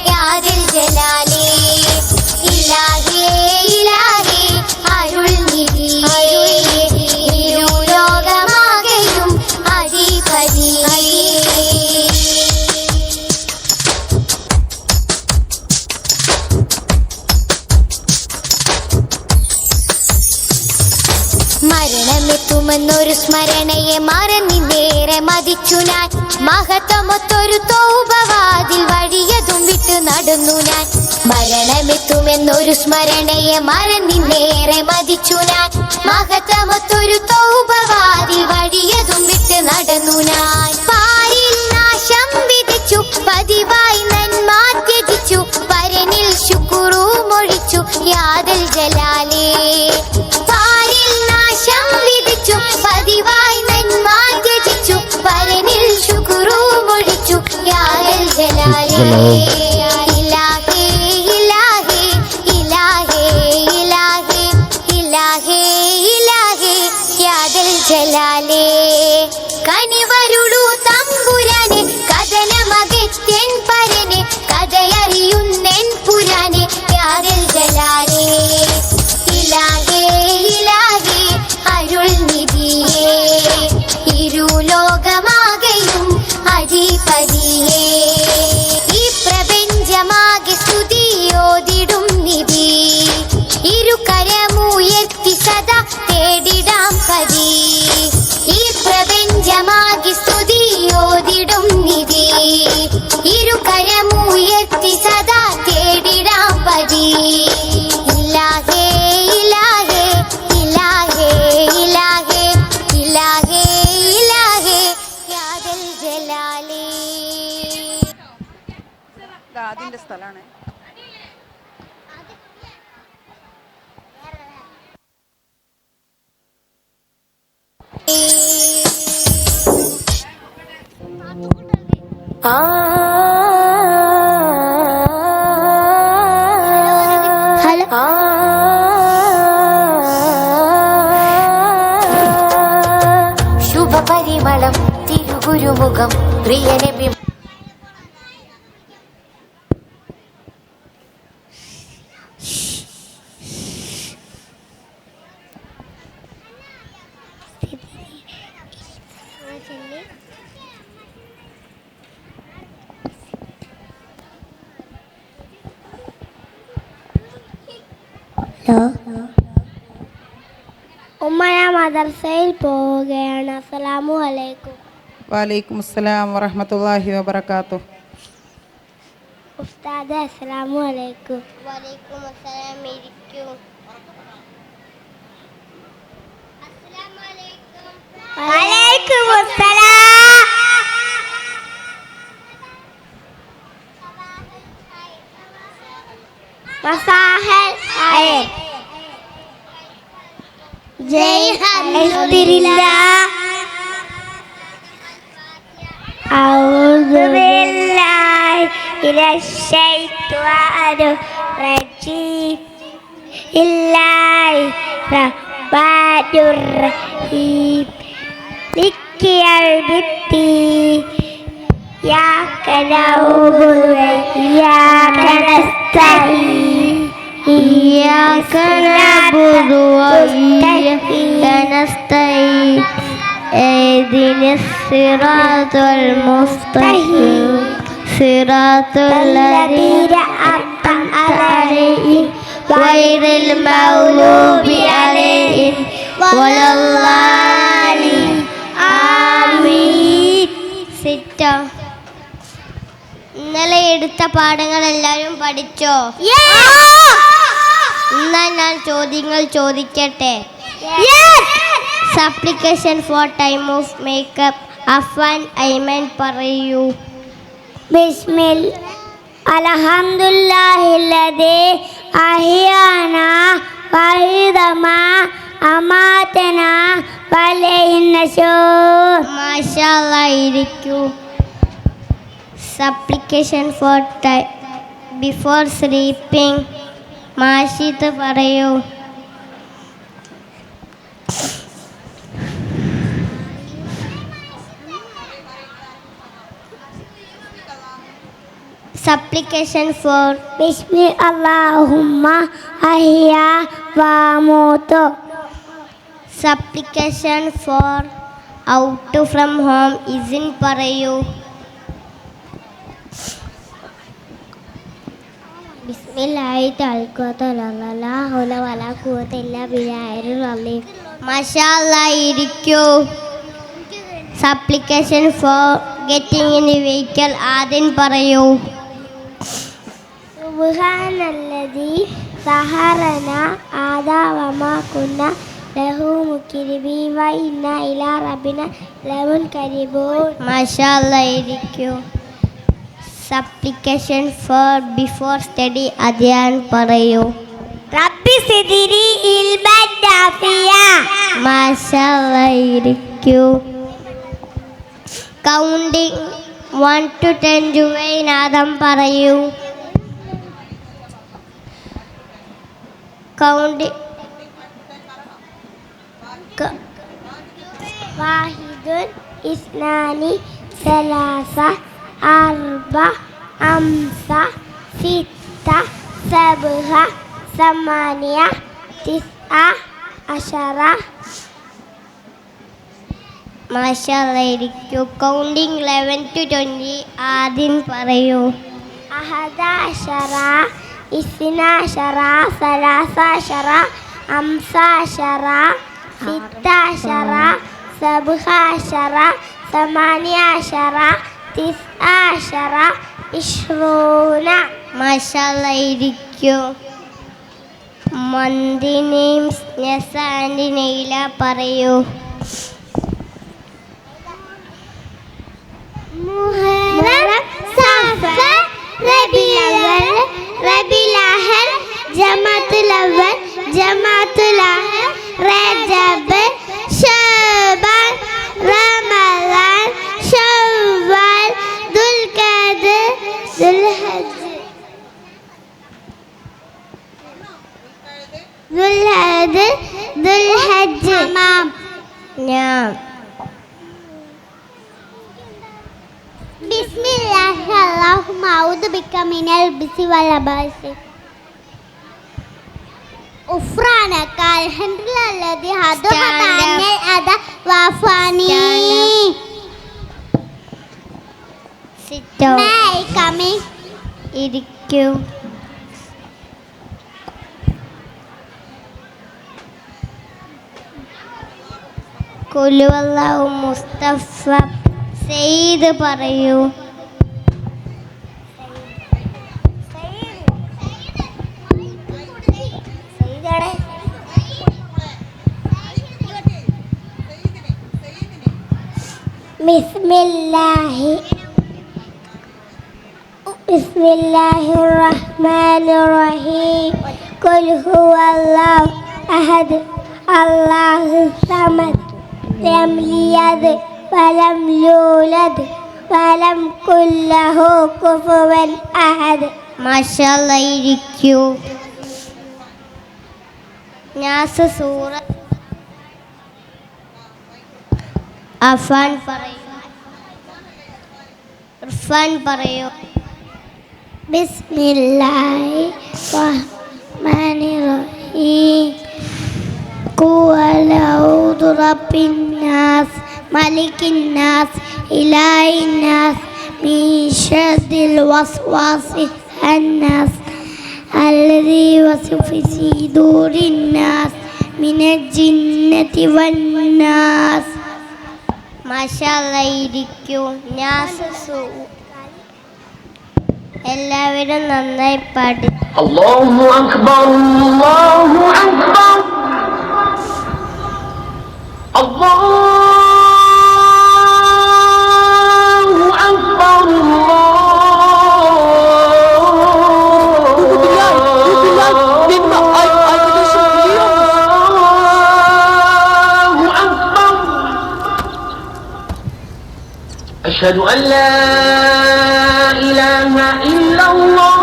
യാദിൽ ജലാലേ ഇലാഹേ ഇലാഹേ അരുൾ നിധി ലോകമാകെയും അധിപതി മരണമെത്തുമെന്നൊരു സ്മരണയെ മറന്നിന്നേറെ മതിച്ചു ഞാൻ. മഹത്വമൊത്തൊരു തൗബവാതിൽ വഴിയതും വിട്ടു നടന്നു ഞാൻ. മരണമെത്തുമെന്നൊരു സ്മരണയെ മറന്നിന്നേറെ മതിച്ചു ഞാൻ. മഹത്വമൊത്തൊരു തൗബവാതിൽ വഴിയതും വിട്ടു നടന്നു ഞാൻ. പാരിൽ നാശം വിധിച്ചു പതിവായി നന്മ ത്യജിച്ചു പരനിൽ ശുക്രു മൊഴിച്ചു യാദൽ ജലാലേ. പാരിൽ നാശം വിധിച്ചു പതിവായി നന്മ ത്യജിച്ചു പരനിൽ ശുക്രു മൊഴിച്ചു യാദൽ ജലാലേ. ഇലാഹേ ഇലാഹേ ഇലാഹേ ഇലാഹേ ശുഭപരിമളം തിരുഗുരുമുഖം പ്രിയനബി ഉമ്മ ഞാൻ മദർസയിൽ പോവുകയാണ്. അസ്സലാമു അലൈക്കും. വലൈക്കും അസ്സലാം വറഹ്മത്തുള്ളാഹി വബറകാതുഹു. ഉസ്താദ് അസ്സലാമു അലൈക്കും. വലൈക്കും അസ്സലാം. ഇരിക്കൂ. വലൈക്കും അസ്സലാം. മസാഹൽ ഖൈർ. ജയ് അൽഹംദുലില്ലാഹ്. അഊദു ബില്ലാഹി മിനശ് ശൈത്വാനിർ റജീം. ഇല്ലാഹി റഹ്മാനിർ റഹീം. നിക്കിയൽ ബിത്തി ഇയ്യാക നഅ്ബുദു വ ഇയ്യാക നസ്തഈൻ. ഇയ്യാക നഅ്ബുദു വ ഇയ്യാക നസ്തഈൻ. ഇഹ്ദിനസ് സിറാത്തൽ മുസ്തഖീം. സിറാത്തൽ ലദീന അൻഅംത അലൈഹിം ഗൈറിൽ മഗ്ദൂബി അലൈഹിം വലദ്ദാലിൻ. ആമീൻ. സിറ്റോ. ഇന്നലെ എടുത്ത പാഠങ്ങൾ എല്ലാവരും പഠിച്ചോ? എന്നാൽ ഞാൻ ചോദ്യങ്ങൾ ചോദിക്കട്ടെ. Supplication for time of makeup. Afwan Aiman പറയൂ. ബിസ്മിൽ അൽഹംദുലില്ലാഹില്ലദീ അഹ്യാനാ വഇദമാ അമാതനാ വലൈഹിൻ നശൂർ. മാഷാഅല്ലാഹ്. ഇരിക്കൂ. Supplication for before sleeping. Mashith പറയൂ. സപ്ലിക്കേഷൻ ഫോർ ബിസ്മി അല്ലാഹുമ്മ അഹ്യാ വഅമൂതു. Supplication for out from home. ഇസിൻ പറയൂ. ബിസ്മില്ലാഹി തവക്കൽതു അലല്ലാഹ് ലാ ഹൗല വലാ ഖുവത ഇല്ലാ ബില്ലാഹിൽ അലീം. മാഷാഅല്ലാഹ്. ഇരിക്കൂ. Supplication for getting in vehicle. ആദ്യം പറയൂ. സുബ്ഹാനല്ലദീ സഹറനാ ആദാ വമാ കുന്നാ ലഹു മുഖ്രിബീൻ വ ഇന്നാ ഇലാ റബ്ബിനാ ലമുൻകലിബൂൻ. മാഷാഅല്ലാഹ്. ഇരിക്കൂ. Supplication for before study. Adhyan പറയൂ. റബ്ബി സിദ്നി ഇൽമൻ നാഫിയ. മാഷാഅല്ലാഹ്. ഇരിക്കൂ. കൗണ്ടിങ് 1 to 10 ജുവൈനാദം പറയൂ. കൗണ്ടിങ് വാഹിദുൻ ഇസ്നാനി സലാസ അർബ അംസ സിത്ത സബ്ഹ സമാനിയ തിസ്അ അശറ. മാഷാഅല്ലാഹ്. ഇരിക്കൂ. Counting 11 to 20. ആദ്യം പറയൂ. അഹദ അശറ ഇസ്ന അശറ സലാസ അശറ അംസ അശറ സിത്ത അശറ സബ്ഹ അശറ സമാനിയ അശറ തിസ്അ അശറ ഇശ്റൂന. മാഷാഅല്ലാഹ്. ഇരിക്കൂ. Month names Nesa and Naila പറയൂ. മുഹറം സഫർ റബീഉൽ അവ്വൽ റബീഉൽ ആഖിർ ജമാഅത്തുൽ അവ്വൽ ജമാഅത്തുൽ ആഖിർ റജബ് ശഅബാൻ റമളാൻ ശവ്വാൽ ദുൽഖഅദ ദുൽഹജ്ജ് ഞാൻ ബിസ്മില്ലാഹിർ അല്ലാഹുമ്മ ഔദു ബിക മിനൽ ബിസി വൽ അബാസി ഉഫ്രാനക അൽഹംദുലില്ലാഹി ഹദഹതനൽ അദ വഫാനി മൈ കമിങ് ഇരിക്കൂ കുലുവല്ലാഹു മുസ്തഫ സെയ്ദ് പറയൂ ബിസ്മില്ലാഹിർ റഹ്മാനിർ റഹീം ഖുൽ ഹുവല്ലാഹു അഹദ് അല്ലാഹു സമദ് ലം യലിദ് വലം യൂലദ് വലം യകുൽ ലഹു കുഫുവൻ അഹദ്. മാഷാഅല്ലാ ഇരിക്കൂ. നാസ് സൂറ അഫാൻ പറയൂ. ബിസ്മില്ലാഹിർ റഹ്മാനിർ റഹീം ഖുൽ അഊദു റബ്ബിൻ നാസ് മലിക്കിൻ നാസ് ഇലാഹിൻ നാസ് മിൻ ശർരിൽ വസ്വാസിൽ ഖന്നാസ് അല്ലദീ യുവസ്വിസു ഫീ സുദൂരിൻ നാസ് മിനൽ ജിന്നതി വൻ നാസ്. മാഷാഅല്ലാ ഇരിക്കൂ. എല്ലാവരും നന്നായി പാടി. അല്ലാഹു അക്ബർ അല്ലാഹു അക്ബർ അല്ലാഹു Akbar أشهد أن لا إله إلا الله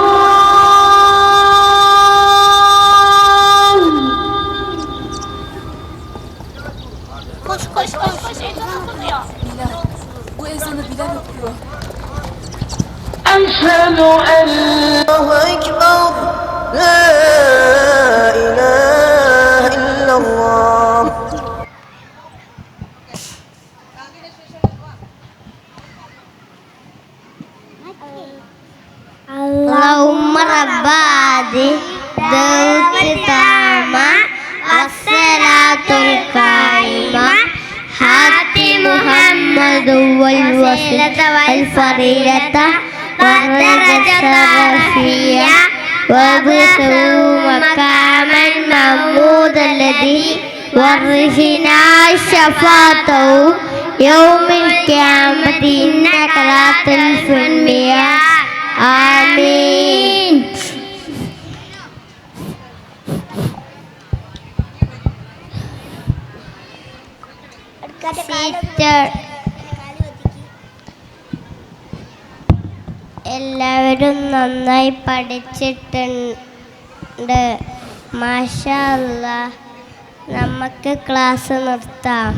أشهد أن الله أكبر لا إله إلا الله. Allahumma rabbadi dawti tama as-salatul qaima hati Muhammadu wal wasilata wal faridata wa darajata rafiyah wa bisu maqaman mahmud alladhi warithina syafatahu yaumil qiyamati innaka la tulful mi'ad. ആമീൻ. എല്ലാവരും നന്നായി പഠിച്ചിട്ടുണ്ട്. മാഷാ അല്ലാ. നമുക്ക് ക്ലാസ് നിർത്താം.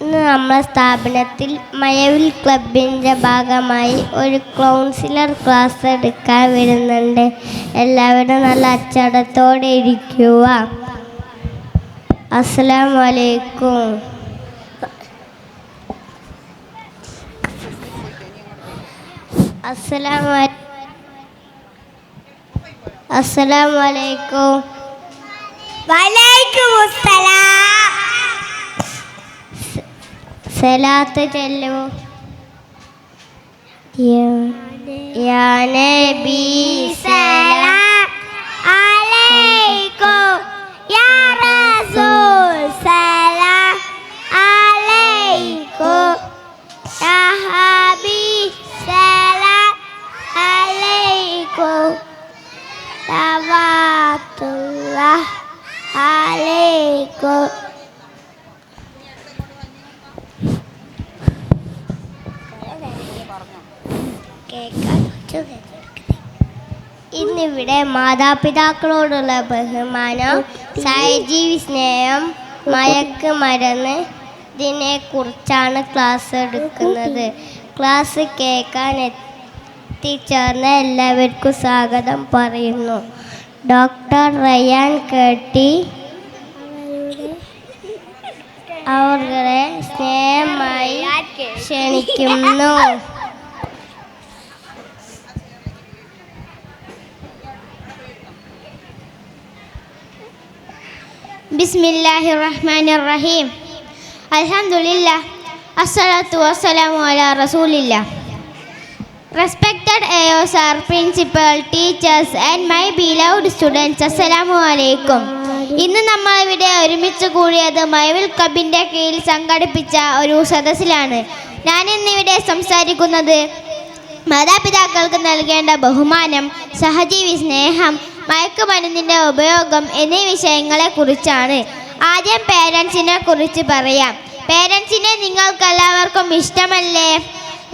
ഇന്ന് നമ്മുടെ സ്ഥാപനത്തിൽ മഴവിൽ ക്ലബിൻ്റെ ഭാഗമായി ഒരു കൗൺസിലർ ക്ലാസ് എടുക്കാൻ വരുന്നുണ്ട്. എല്ലാവരും നല്ല അച്ചടത്തോടെ ഇരിക്കുക. അസ്സലാമു അലൈക്കും. അസ്സലാമു അലൈക്കും. വലൈക്കും അസ്സലാം. സലാത്ത് ചൊല്ലൂ. യാ നബി സലാം അലൈക്കും യാ റസൂൽ സലാം അലൈക്കും യാ ഹബീബ് സലാം അലൈക്കും സലാത്തുല്ലാഹ് അലൈക്കും. കേൾക്കാൻ ഇന്നിവിടെ മാതാപിതാക്കളോടുള്ള ബഹുമാനം, സഹജീവി സ്നേഹം, മയക്കുമരുന്ന് ഇതിനെക്കുറിച്ചാണ് ക്ലാസ് എടുക്കുന്നത്. ക്ലാസ് കേൾക്കാൻ എത്തിച്ചേർന്ന എല്ലാവർക്കും സ്വാഗതം പറയുന്നു. ഡോക്ടർ റയാൻ കേട്ടി അവരെ സ്നേഹമായി ക്ഷണിക്കുന്നു. Bismillahirrahmanirrahim. Alhamdulillah. Assalatu wassalamu ala rasulillah. Respected AOs, our principal, teachers and my beloved students, assalamu alaikum. ഇന്ന് നമ്മൾ ഇവിടെ ഒരുമിച്ച് കൂടിയത് മൈവിൽ ക്ലബിൻ്റെ കീഴിൽ സംഘടിപ്പിച്ച ഒരു സദസ്സിലാണ്. ഞാനിന്നിവിടെ സംസാരിക്കുന്നത് മാതാപിതാക്കൾക്ക് നൽകേണ്ട ബഹുമാനം, സഹജീവി സ്നേഹം, മയക്കുമരുന്നിൻ്റെ ഉപയോഗം എന്നീ വിഷയങ്ങളെക്കുറിച്ചാണ്. ആദ്യം പേരൻസിനെ കുറിച്ച് പറയാം. പേരൻസിനെ നിങ്ങൾക്കെല്ലാവർക്കും ഇഷ്ടമല്ലേ?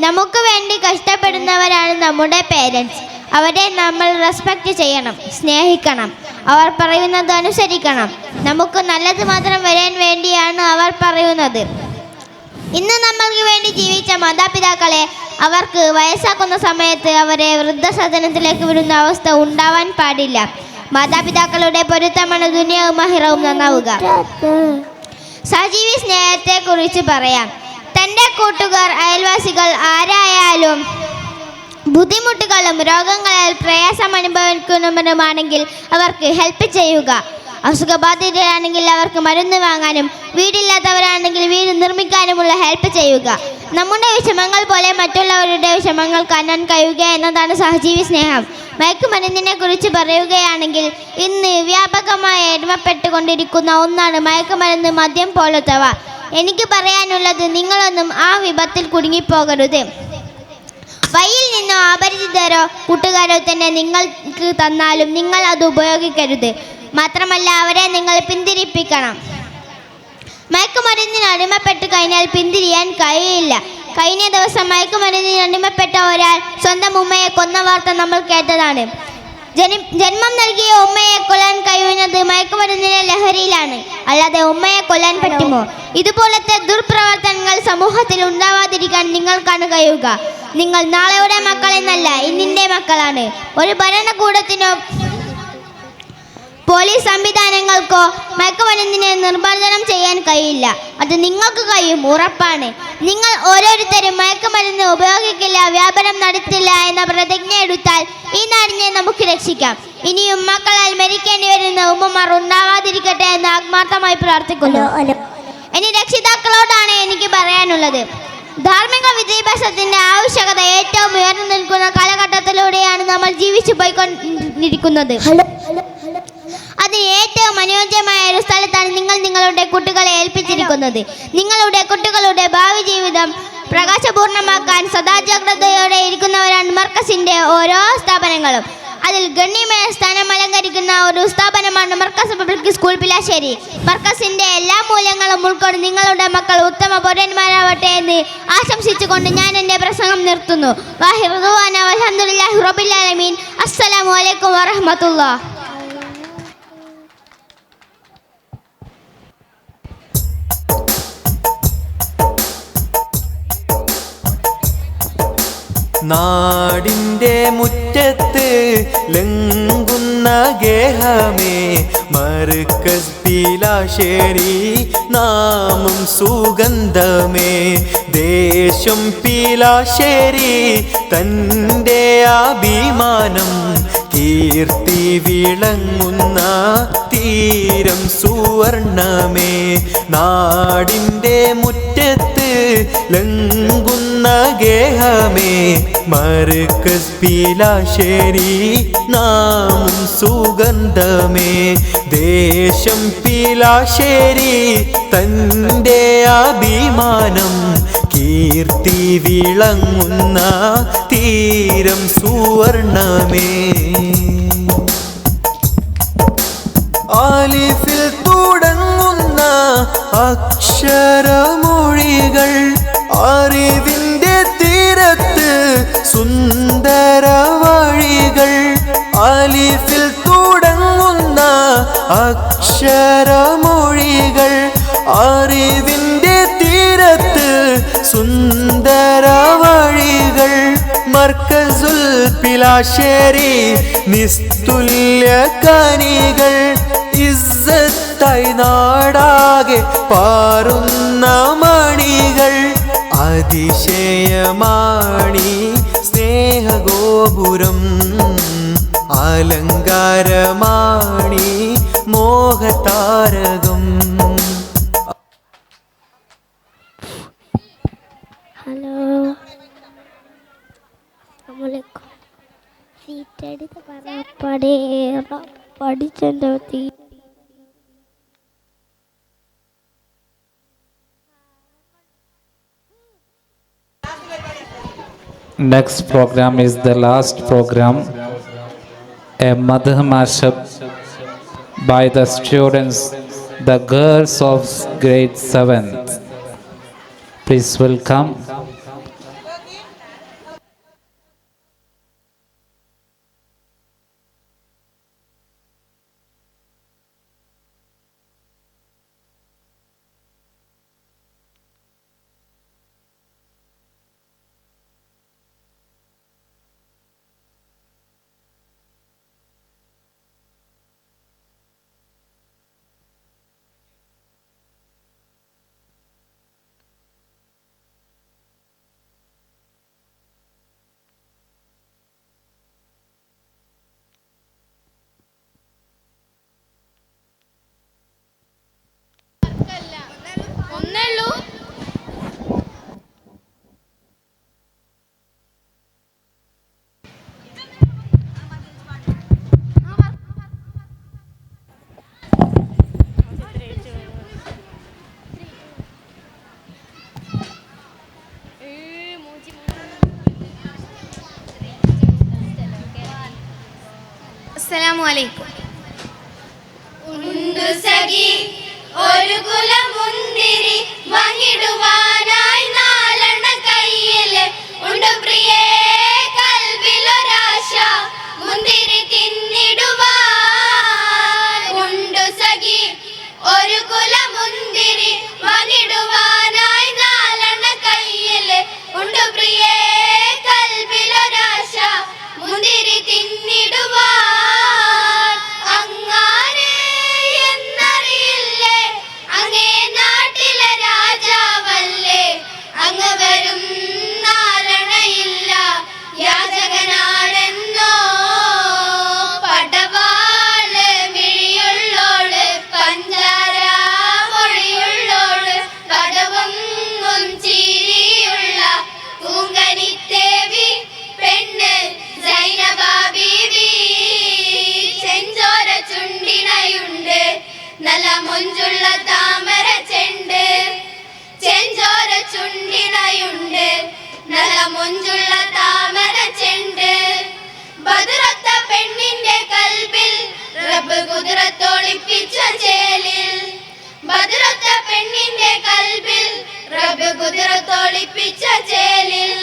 നമുക്ക് വേണ്ടി കഷ്ടപ്പെടുന്നവരാണ് നമ്മുടെ പേരൻസ്. അവരെ നമ്മൾ റെസ്പെക്റ്റ് ചെയ്യണം, സ്നേഹിക്കണം, അവർ പറയുന്നത് അനുസരിക്കണം. നമുക്ക് നല്ലത് മാത്രം വരാൻ വേണ്ടിയാണ് അവർ പറയുന്നത്. ഇന്ന് നമ്മൾക്ക് വേണ്ടി ജീവിച്ച മാതാപിതാക്കളെ അവർക്ക് വയസ്സാക്കുന്ന സമയത്ത് അവരെ വൃദ്ധസദനത്തിലേക്ക് വിടുന്ന അവസ്ഥ ഉണ്ടാവാൻ പാടില്ല. മാതാപിതാക്കളുടെ പൊരുത്തമാണ് ദുനിയാവും ആഖിറവും നന്നാവുക. സജീവി സ്നേഹത്തെക്കുറിച്ച് പറയാം. തൻ്റെ കൂട്ടുകാർ, അയൽവാസികൾ ആരായാലും ബുദ്ധിമുട്ടുകളും രോഗങ്ങളാൽ പ്രയാസം അനുഭവിക്കുന്നവരുമാണെങ്കിൽ അവർക്ക് ഹെൽപ്പ് ചെയ്യുക. അസുഖബാധിതരാണെങ്കിൽ അവർക്ക് മരുന്ന് വാങ്ങാനും വീടില്ലാത്തവരാണെങ്കിൽ വീട് നിർമ്മിക്കാനുമുള്ള ഹെൽപ്പ് ചെയ്യുക. നമ്മുടെ വിഷമങ്ങൾ പോലെ മറ്റുള്ളവരുടെ വിഷമങ്ങൾ കാണാൻ കഴിയുക എന്നതാണ് സഹജീവി സ്നേഹം. മയക്കുമരുന്നിനെ കുറിച്ച് പറയുകയാണെങ്കിൽ ഇന്ന് വ്യാപകമായി അടിമപ്പെട്ടുകൊണ്ടിരിക്കുന്ന ഒന്നാണ് മയക്കുമരുന്ന്, മദ്യം പോലത്തവ. എനിക്ക് പറയാനുള്ളത്, നിങ്ങളൊന്നും ആ വിപത്തിൽ കുടുങ്ങിപ്പോകരുത്. വഴിയിൽ നിന്നോ അപരിചിതരോ കൂട്ടുകാരോ തന്നെ നിങ്ങൾക്ക് തന്നാലും നിങ്ങൾ അത് ഉപയോഗിക്കരുത്. മാത്രമല്ല അവരെ നിങ്ങൾ പിന്തിരിപ്പിക്കണം. മയക്കുമരുന്നിന് അടിമപ്പെട്ട് കഴിഞ്ഞാൽ പിന്തിരിയാൻ കഴിയില്ല. കഴിഞ്ഞ ദിവസം മയക്കുമരുന്നിന് അടിമപ്പെട്ട ഒരാൾ സ്വന്തം ഉമ്മയെ കൊന്ന വാർത്ത നമ്മൾ കേട്ടതാണ്. ജന്മം നൽകിയ ഉമ്മയെ കൊല്ലാൻ കഴിയുന്നത് മയക്കുമരുന്നിന്റെ ലഹരിയിലാണ്, അല്ലാതെ ഉമ്മയെ കൊല്ലാൻ പറ്റുമോ? ഇതുപോലത്തെ ദുർപ്രവർത്തനങ്ങൾ സമൂഹത്തിൽ ഉണ്ടാവാതിരിക്കാൻ നിങ്ങൾക്കാണ് കഴിയുക. നിങ്ങൾ നാളെയുടെ മക്കളെന്നല്ല, ഇന്നിൻ്റെ മക്കളാണ്. ഒരു ഭരണകൂടത്തിനോ പോലീസ് സംവിധാനങ്ങൾക്കോ മയക്കുമരുന്നിനെ നിർമ്മാർജ്ജനം ചെയ്യാൻ കഴിയില്ല. അത് നിങ്ങൾക്ക് കഴിയും, ഉറപ്പാണ്. നിങ്ങൾ ഓരോരുത്തരും മയക്കുമരുന്ന് ഉപയോഗിക്കില്ല, വ്യാപാരം നടത്തില്ല എന്ന പ്രതിജ്ഞ എടുത്താൽ ഈ നാടിനെ നമുക്ക് രക്ഷിക്കാം. ഇനിയും മക്കളാൽ മരിക്കേണ്ടി വരുന്ന ഉമ്മമാർ ഉണ്ടാവാതിരിക്കട്ടെ എന്ന് ആത്മാർത്ഥമായി പ്രാർത്ഥിക്കുന്നു. ഇനി രക്ഷിതാക്കളോടാണ് എനിക്ക് പറയാനുള്ളത്. ധാർമ്മിക വിദ്യാഭ്യാസത്തിന്റെ ആവശ്യകത ഏറ്റവും ഉയർന്നു നിൽക്കുന്ന കാലഘട്ടത്തിലൂടെയാണ് നമ്മൾ ജീവിച്ചു പോയിക്കൊണ്ടിരിക്കുന്നത്. അതിന് ഏറ്റവും അനുയോജ്യമായ ഒരു സ്ഥലത്താണ് നിങ്ങൾ നിങ്ങളുടെ കുട്ടികളെ ഏൽപ്പിച്ചിരിക്കുന്നത്. നിങ്ങളുടെ കുട്ടികളുടെ ഭാവി ജീവിതം പ്രകാശപൂർണ്ണമാക്കാൻ സദാ ജാഗ്രതയോടെ ഇരിക്കുന്നവരാണ് മർക്കസിന്റെ ഓരോ സ്ഥാപനങ്ങളും. അതിൽ ഗണ്യമായ സ്ഥാനം അലങ്കരിക്കുന്ന ഒരു സ്ഥാപനമാണ് മർക്കസ് പബ്ലിക് സ്കൂൾ പിലാശ്ശേരി. മർക്കസിന്റെ എല്ലാ മൂല്യങ്ങളും ഉൾക്കൊണ്ട് നിങ്ങളുടെ മക്കൾ ഉത്തമ പൗരന്മാരാവട്ടെ എന്ന് ആശംസിച്ചുകൊണ്ട് ഞാൻ എൻ്റെ പ്രസംഗം നിർത്തുന്നു. വാഹിറു ദുആന വൽഹംദുലില്ലാഹി റബ്ബിൽ ആലമീൻ. അസ്സലാമു അലൈക്കും വറഹ്മത്തുള്ളാഹി. നാടിൻ്റെ മുറ്റത്ത് ലംഘുന്ന ഗേഹമേ മർക്കസ് പിലാശ്ശേരി നാമം സുഗന്ധമേ. ദേശം പിലാശ്ശേരി തൻ്റെ അഭിമാനം, കീർത്തി വിളങ്ങുന്ന തീരം സുവർണമേ. നാടിൻ്റെ മുറ്റത്ത് ലംഘുന്ന ഗേഹമേ മർക്കസ് പിലാശ്ശേരി നാമം സുഗന്ധമേ. ദേശം പിലാശ്ശേരി തൻ്റെ അഭിമാനം, കീർത്തി വിളങ്ങുന്ന തീരം സുവർണമേ. ആലിഫിൽ തുടങ്ങുന്ന അക്ഷരമൊഴികൾ, അറിവിൻ്റെ തീരത്ത് സുന്ദര വഴികൾ, അക്ഷരമൊഴികൾ അറിവിൻ്റെ തീരത്ത് സുന്ദര വഴികൾ മർക്കസുൽ പിലാശ്ശേരി നിസ്തുല്യ കനികൾ ഇസ്സത്തായി നാടാകെ പാറുന്ന മണികൾ അതിശയമാണി സ്നേഹഗോപുരം അലങ്കാരമാണി മോഹതാരകം. ഹലോ അസ്സലാമു സീറ്റെടുത്ത് പഠിച്ചെന്തോ തീ. Next program is the last program, a Madh mashup by the students, the girls of grade 7th. Please welcome. ഒന്നേള്ളൂ. അസ്സലാമു അലൈക്കും. ഉണ്ടു സഖി ഒരു കുലമുന്തിരി വാങ്ങിടുവാനായി നാലെണ്ണ കയ്യില് ഉണ്ട് പ്രിയേ കൽവിലൊരാശ മുന്തിരി തിന്നിടുവാൻ. ഉണ്ടു സഖി ഒരു കുലമുന്തിരി വാങ്ങിടുവാനായി നാലെണ്ണ കയ്യില് ഉണ്ട് പ്രിയേ കൽവിലൊരാശ മുന്തിരി തിന്നിടുവാൻ. അങ്ങാരെ എന്നറിയില്ലേ അങ്ങേ നാട്ടിലെ രാജാവല്ലേ അങ്ങ് വരും നാരണയില്ല യാചകനാണെന്നോ. പടവാള് മിഴിയുള്ളോള് പഞ്ചാര മൊഴിയുള്ളോള് പടവൊന്നും ചിരിയുള്ള പൂങ്കനിത്തേവി പെണ്ണ് സൈനബ ബീവി. ചെഞ്ചോര ചുണ്ടിണയുണ്ട് നല്ല മൊഞ്ചുള്ള താമര ചെണ്ട്. ചെഞ്ചോര ചുണ്ടിണയുണ്ട് നല്ല മൊഞ്ചുള്ള താമര ചെണ്ട്. ബദറത്ത പെണ്ണിന്റെ കൽബിൽ റബ്ബ് കുതിരത്തോളിപ്പിച്ച ചേലിൽ. ബദറത്ത പെണ്ണിന്റെ കൽബിൽ റബ്ബ് കുതിരത്തോളിപ്പിച്ച ചേലിൽ.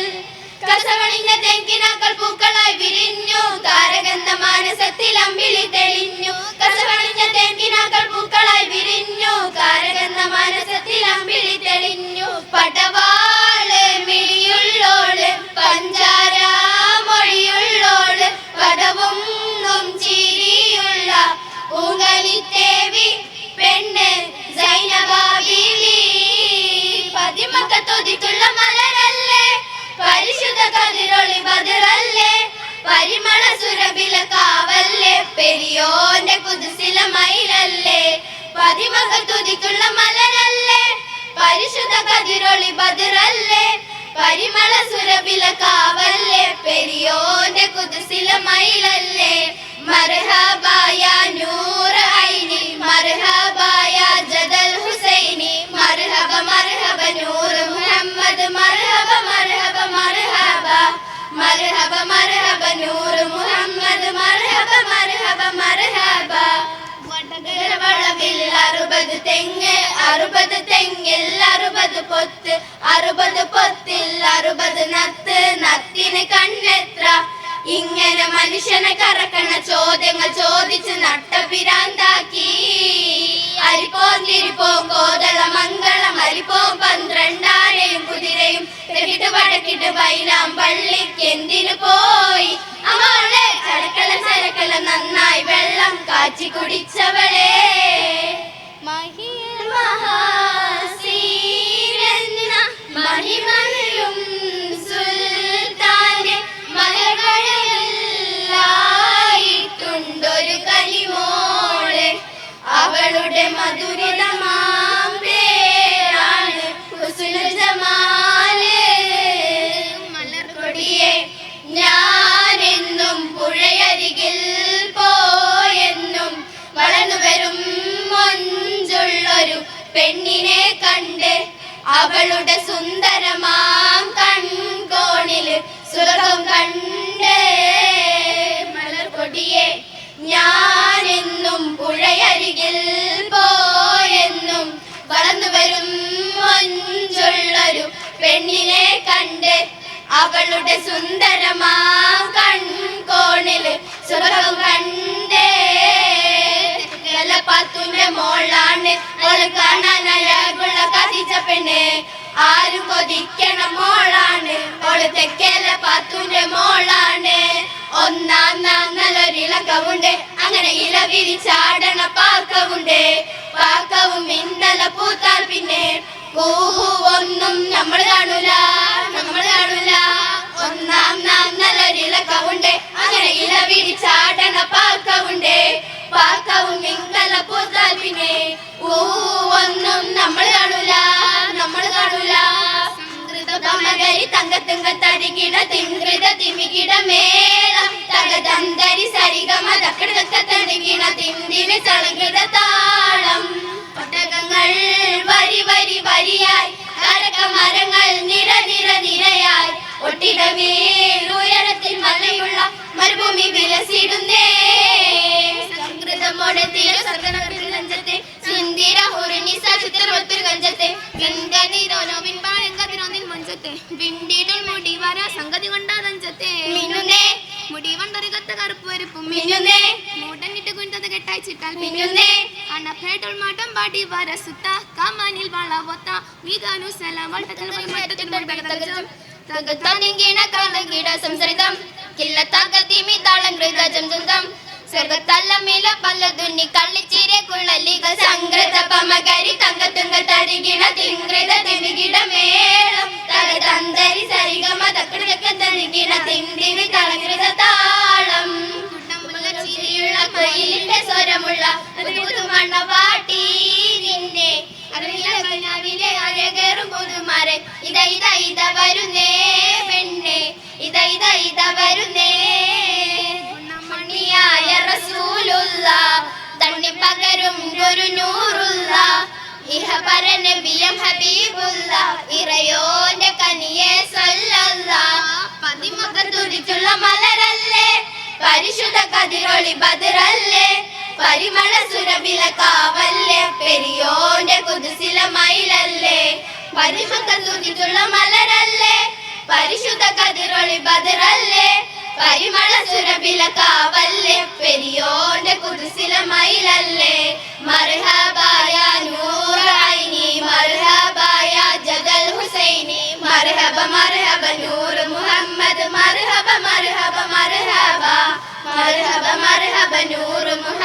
കസവണിഞ്ഞ തെങ്കിനാക്കൾ പൂക്കളായി വിരിഞ്ഞു താരഗന്ധ മാനസത്തിൽ അമ്പിളി തെളിഞ്ഞു. കസവണിഞ്ഞ തെങ്കിനാക്കൾ പൂക്കളായി വിരിഞ്ഞു താരഗന്ധ മാനസത്തിൽ അമ്പിളി തെളിഞ്ഞു. പടവാള് മിഴിയുള്ളോള് പഞ്ചാര മൊഴിയുള്ളോള് പദവൊന്നും ചിരിയുള്ള പൂങ്കലിത്തേവി പെണ്ണ് സൈനബ ബീവി. പതിമക്കത്തൊതിക്കുള്ള മലരല്ലേ പരിശുദ്ധ കതിരൊളി ബദറല്ലേ പരിമള സുരഭില കാവല്ലേ പെരിയോന്റെ കുതിസില മയിലല്ലേ. പതിമകത്തുതിക്കുള്ള മലരല്ലേ പരിശുദ്ധ കതിരൊളി ബദറല്ലേ പരിമള സുരഭില കാവല്ലേ പെരിയോന്റെ കുതിസില മയിലല്ലേ. മർഹബായ നൂർ ഐനി മർഹബായ ജദൽ ഹുസൈനി മർഹബ മർഹബ നൂർ മുഹമ്മദ് മർഹബ മർഹബ മർഹബ മർഹബ മർഹബ നൂർ മുഹമ്മദ് മർഹബ മർഹബ മർഹബ. വളവിൽ 60 തെങ്ങ് 60 തെങ്ങിൽ 60 പൊത്ത് 60 പൊത്തിൽ 60 നത്ത് നത്തിന് കണ്ണെത്ര. ഇങ്ങനെ മനുഷ്യനെ കറക്കണ ചോദ്യങ്ങൾ ചോദിച്ച് നട്ടപിരാന്താക്കി പാറിപ്പോ 12 ആനയും കുതിരയും തെക്കിട്ട് വടക്കിട്ട് ബൈലാം പള്ളിക്ക് എന്തിനു പോയി അവളെ ചരക്കല ചരക്കല നന്നായി വെള്ളം കാച്ചി കുടിച്ചവളെ മഹിമയും സുൽത്താന്റെ മലകളായിട്ടുണ്ടൊരു കനിമോളെ അവളുടെ മധുരിതമാം പേരാണ് ഹുസ്നുൽ ജമാല് മലർക്കൊടിയെ ഞാനെന്നും പുഴയരികിൽ പോയെന്നും വളർന്നു വരും മൊഞ്ചുള്ളൊരു പെണ്ണിനെ കണ്ട് അവളുടെ സുന്ദരമാം കൺകോണില് സ്വർഗം കണ്ട് മലർക്കൊടിയെ ഞാനെന്നും പുഴയരികിൽ പോയെന്നും വളർന്നു വരും മൊഞ്ചുള്ളൊരു പെണ്ണിനെ കണ്ട് അവളുടെ സുന്ദരമാം കൺകോണില് സ്വർഗം കണ്ടേ പാത്തുന്റെ മോളാണ് അവള് കാണാനഴകുള്ള കതിച്ച പെണ്ണ് ആരും കൊതിക്കണ മോളാണ് അവള് തെക്കേല പാത്തുന്റെ മോളാണ് ഒന്നാം നല്ലൊരിളക്കവുണ്ട് അങ്ങനെ ഇല വിരിച്ചാടണ പാക്കവുണ്ട് പാക്കവും ഇന്നല പൂത്താൽ പിന്നെ ഒന്നും നമ്മൾ കാണൂല ഒന്നാം നല്ലൊരിളക്കവുണ്ട് അങ്ങനെ ഇല വിരിച്ചാടണ പാക്കവുണ്ട് പാക്കവും ഇന്നല പൂത്താൽ പിന്നെ ഒന്നും നമ്മൾ കാണൂല മകരി തങ്കത്തുങ്ക തരികിട തിങ്കൃത തിമികിട മേളം തകതന്തരി സരിഗമ തക്കടക്ക തടികിട തിന്തിന് ചളകിട താളം ഒട്ടകങ്ങൾ വരി വരി വരിയായി കരക മരങ്ങൾ നിര നിര നിരയായി ഒട്ടിടമേൽ ഉയരത്തിൽ മലയുള്ള മരുഭൂമി വിലസിടുന്നേ സംകൃതമോടെ തിരുസർഗനത്തെ സിന്ദിര ഹുറിനിസ ചിത്രമൊത്തൊരു കഞ്ചത്തെ വിന്തനിരോനോ വിൻപായങ്കതിരോന്നിൽ മഞ്ചത്തെ വിണ്ടിടൽ മുടി വര സംഗതി കൊണ്ടാതഞ്ചത്തെ മിന്നുന്നേ മുടി വണ്ടൊരുകത്ത കറുപ്പ് വരപ്പും മിന്നുന്നേ മൂടന്നിട്ട് കുന്തത് കെട്ടായിച്ചിട്ടാൽ മിന്നുന്നേ അണപ്പേട്ടൽ മാട്ടം പാടി വരസുത്ത കമാനിൽ വളവൊത്ത മീകാനു സലാം വട്ടത്തിൽ മട്ടത്തിൽ തകതകജം തകതാനിങ്കിണ കാലകിട സംസരിതം കില്ലത്താകതിമി താളം ഗൃഗജം ജന്തം സ്വർഗത്തല്ലമില പല്ലതുന്നി കള്ളിച്ചിരെ കുള്ളലിക സംഗ്രത പമകരി തങ്കത്തുങ്ക തരികിട തിങ്കൃത തിമികിട മേളം തകതന്തരി സരിഗമ തക്കടക്ക തരികിട തിന്തിന് തളങ്കൃത താളം ചിരിയുള്ള മയിലിന്റെ സ്വരമുള്ള മണ്ണവാട്ടി നിന്നെ അറിവിലെ അഴകേറും പുതുമാരൻ ഇത വരുന്നേ പെണ്ണെ ഇത വരുന്നേ മണിയായ റസൂലുള്ള തണ്ണി പകരും ഒരു നൂറുള്ള ഇഹപര നബിയം ഹബീബുള്ള ഇറയോന്റെ കനിയെ സല്ലല്ലാഹ് പതിമക തുടിച്ചുള്ള മലരല്ലേ പരിശുദ്ധ കതിരൊളി ബദറല്ലേ പരിമള സുരബില കാവല്ലേ പെരിയോന്റെ കുതിസില മയിലല്ലേ പരിമക തുടിച്ചുള്ള മലരല്ലേ പരിശുദ്ധ കതിരൊളി ബദറല്ലേ പരിമള സുരബില കാവല്ലേ പെരിയോന്റെ കുതിസില മയിലല്ലേ മർഹബായ നൂർ ഐനി മർഹബായ ജദൽ ഹുസൈനി മർഹബ മർഹബ നൂർ മുഹമ്മദ് മർഹബ മർഹബ മർഹബ മർഹബ മർഹബ നൂർ മുഹമ്മദ്